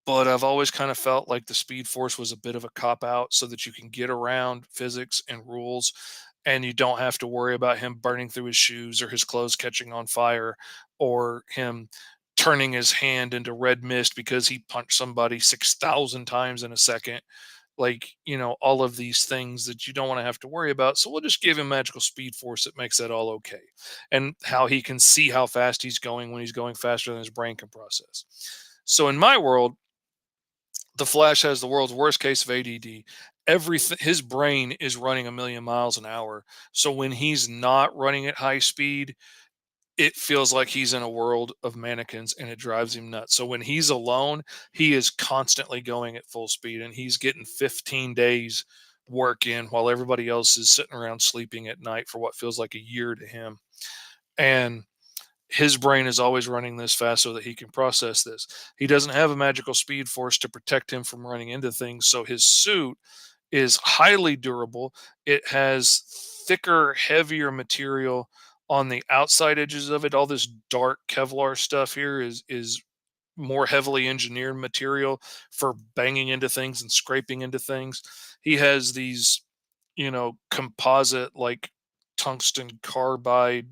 but I've always kind of felt like the Speed Force was a bit of a cop out so that you can get around physics and rules and you don't have to worry about him burning through his shoes or his clothes catching on fire or him turning his hand into red mist because he punched somebody 6,000 times in a second. Like, all of these things that you don't want to have to worry about. So we'll just give him magical speed force that makes that all okay. And how he can see how fast he's going when he's going faster than his brain can process. So in my world, the Flash has the world's worst case of ADD. Everything, his brain is running a million miles an hour. So when he's not running at high speed, it feels like he's in a world of mannequins and it drives him nuts. So when he's alone, he is constantly going at full speed and he's getting 15 days work in while everybody else is sitting around sleeping at night for what feels like a year to him. And his brain is always running this fast so that he can process this. He doesn't have a magical speed force to protect him from running into things. So his suit is highly durable. It has thicker, heavier material on the outside edges of it. All this dark Kevlar stuff here is more heavily engineered material for banging into things and scraping into things. He has these, composite like tungsten carbide,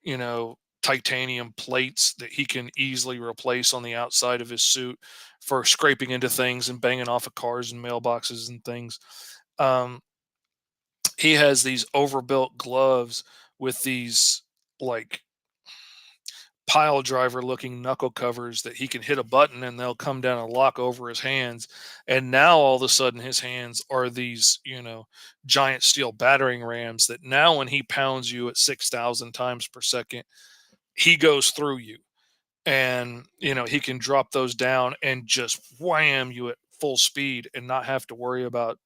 you know, titanium plates that he can easily replace on the outside of his suit for scraping into things and banging off of cars and mailboxes and things. Um, he has these overbuilt gloves with these like pile driver looking knuckle covers that he can hit a button and they'll come down and lock over his hands. And now all of a sudden his hands are these, giant steel battering rams that now when he pounds you at 6,000 times per second, he goes through you. And, he can drop those down and just wham you at full speed and not have to worry about,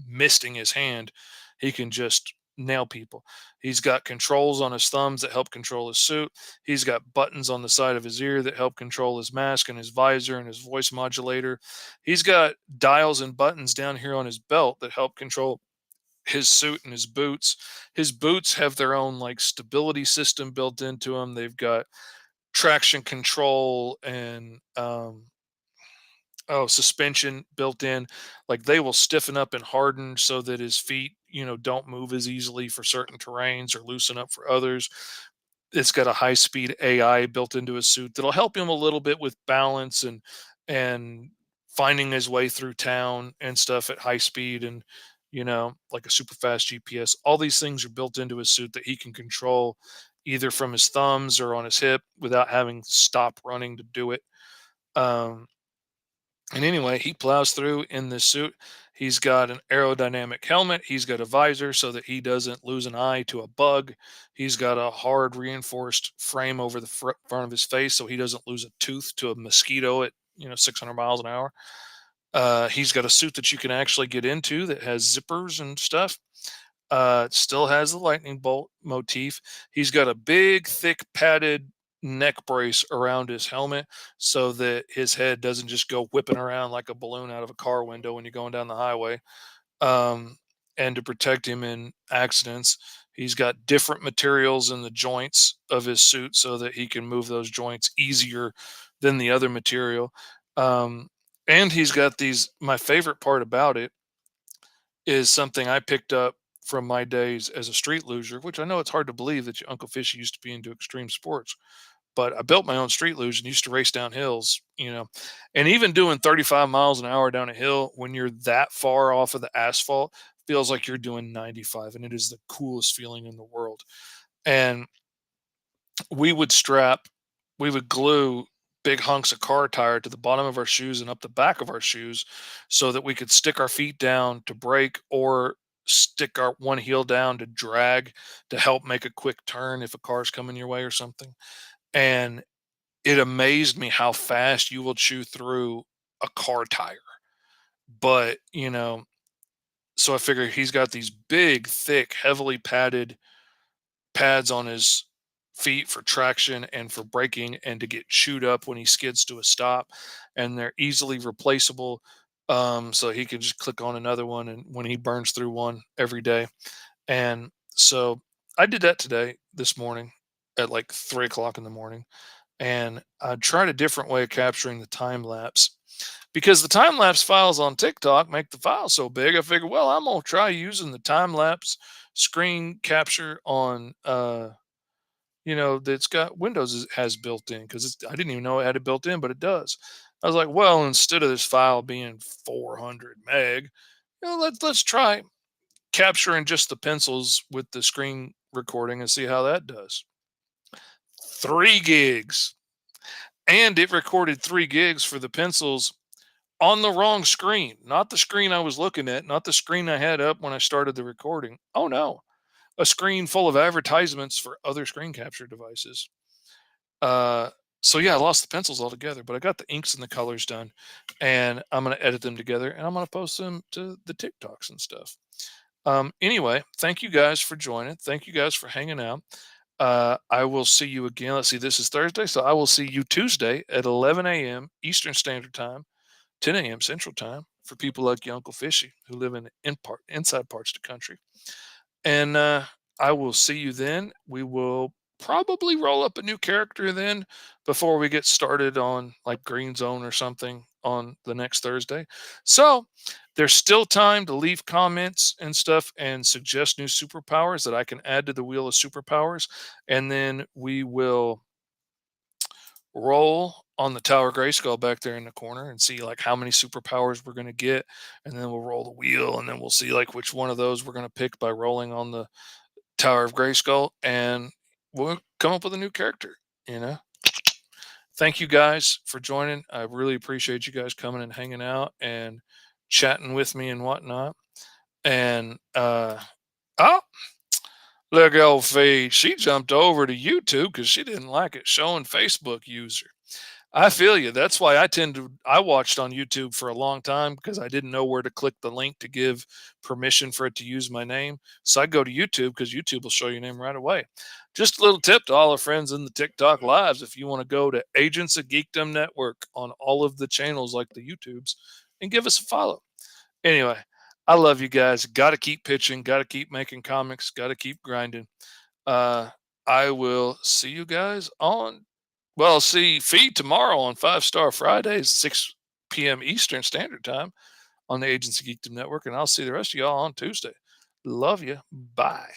misting his hand. He can just nail people. He's got controls on his thumbs that help control his suit. He's got buttons on the side of his ear that help control his mask and his visor and his voice modulator. He's got dials and buttons down here on his belt that help control his suit and his boots. His boots have their own like stability system built into them. They've got traction control and suspension built in. Like they will stiffen up and harden so that his feet, don't move as easily for certain terrains or loosen up for others. It's got a high speed AI built into his suit that'll help him a little bit with balance and finding his way through town and stuff at high speed, and like a super fast GPS. All these things are built into his suit that he can control either from his thumbs or on his hip without having to stop running to do it. Um, and anyway, he plows through in this suit. He's got an aerodynamic helmet. He's got a visor so that he doesn't lose an eye to a bug. He's got a hard reinforced frame over the front of his face so he doesn't lose a tooth to a mosquito at 600 miles an hour. He's got a suit that you can actually get into that has zippers and stuff. It still has the lightning bolt motif. He's got a big, thick, padded neck brace around his helmet so that his head doesn't just go whipping around like a balloon out of a car window when you're going down the highway. Um, and to protect him in accidents, he's got different materials in the joints of his suit so that he can move those joints easier than the other material. Um, and he's got these. My favorite part about it is something I picked up from my days as a street luger, which I know it's hard to believe that your Uncle Fishy used to be into extreme sports, but I built my own street luge and used to race down hills, and even doing 35 miles an hour down a hill when you're that far off of the asphalt feels like you're doing 95. And it is the coolest feeling in the world. And we would strap, we would glue big hunks of car tire to the bottom of our shoes and up the back of our shoes so that we could stick our feet down to brake or stick our one heel down to drag to help make a quick turn if a car's coming your way or something. And it amazed me how fast you will chew through a car tire. But, so I figure he's got these big, thick, heavily padded pads on his feet for traction and for braking and to get chewed up when he skids to a stop. And they're easily replaceable. So he can just click on another one and when he burns through one every day. And so I did that today, this morning at like 3 o'clock in the morning. And I tried a different way of capturing the time lapse because the time lapse files on TikTok make the file so big. I figured, well, I'm gonna try using the time lapse screen capture on that's got Windows has built in because I didn't even know it had it built in, but it does. I was like, well, instead of this file being 400 meg, let's try capturing just the pencils with the screen recording and see how that does. 3 gigs. And it recorded 3 gigs for the pencils on the wrong screen, not the screen I was looking at, not the screen I had up when I started the recording. Oh no, a screen full of advertisements for other screen capture devices. Uh, so yeah, I lost the pencils altogether, but I got the inks and the colors done, and I'm gonna edit them together, and I'm gonna post them to the TikToks and stuff. Anyway, thank you guys for joining. Thank you guys for hanging out. I will see you again. Let's see, this is Thursday, so I will see you Tuesday at 11 a.m. Eastern Standard Time, 10 a.m. Central Time for people like your Uncle Fishy who live inside parts of the country. And I will see you then. We will probably roll up a new character then before we get started on like Green Zone or something on the next Thursday. So there's still time to leave comments and stuff and suggest new superpowers that I can add to the wheel of superpowers. And then we will roll on the Tower Grayskull back there in the corner and see like how many superpowers we're going to get. And then we'll roll the wheel and then we'll see like which one of those we're going to pick by rolling on the Tower of Grayskull, and we'll come up with a new character, you know. Thank you guys for joining. I really appreciate you guys coming and hanging out and chatting with me and whatnot. And oh, look, old Fee, she jumped over to YouTube because she didn't like it showing Facebook user. I feel you. That's why I watched on YouTube for a long time because I didn't know where to click the link to give permission for it to use my name. So I go to YouTube because YouTube will show your name right away. Just a little tip to all our friends in the TikTok lives. If you want to go to Agents of Geekdom Network on all of the channels like the YouTubes and give us a follow. Anyway, I love you guys. Got to keep pitching, got to keep making comics, got to keep grinding. Uh, I will see you guys on, well, see Feed tomorrow on Five Star Fridays, 6 p.m. Eastern Standard Time on the Agency Geekdom Network, and I'll see the rest of y'all on Tuesday. Love you. Bye.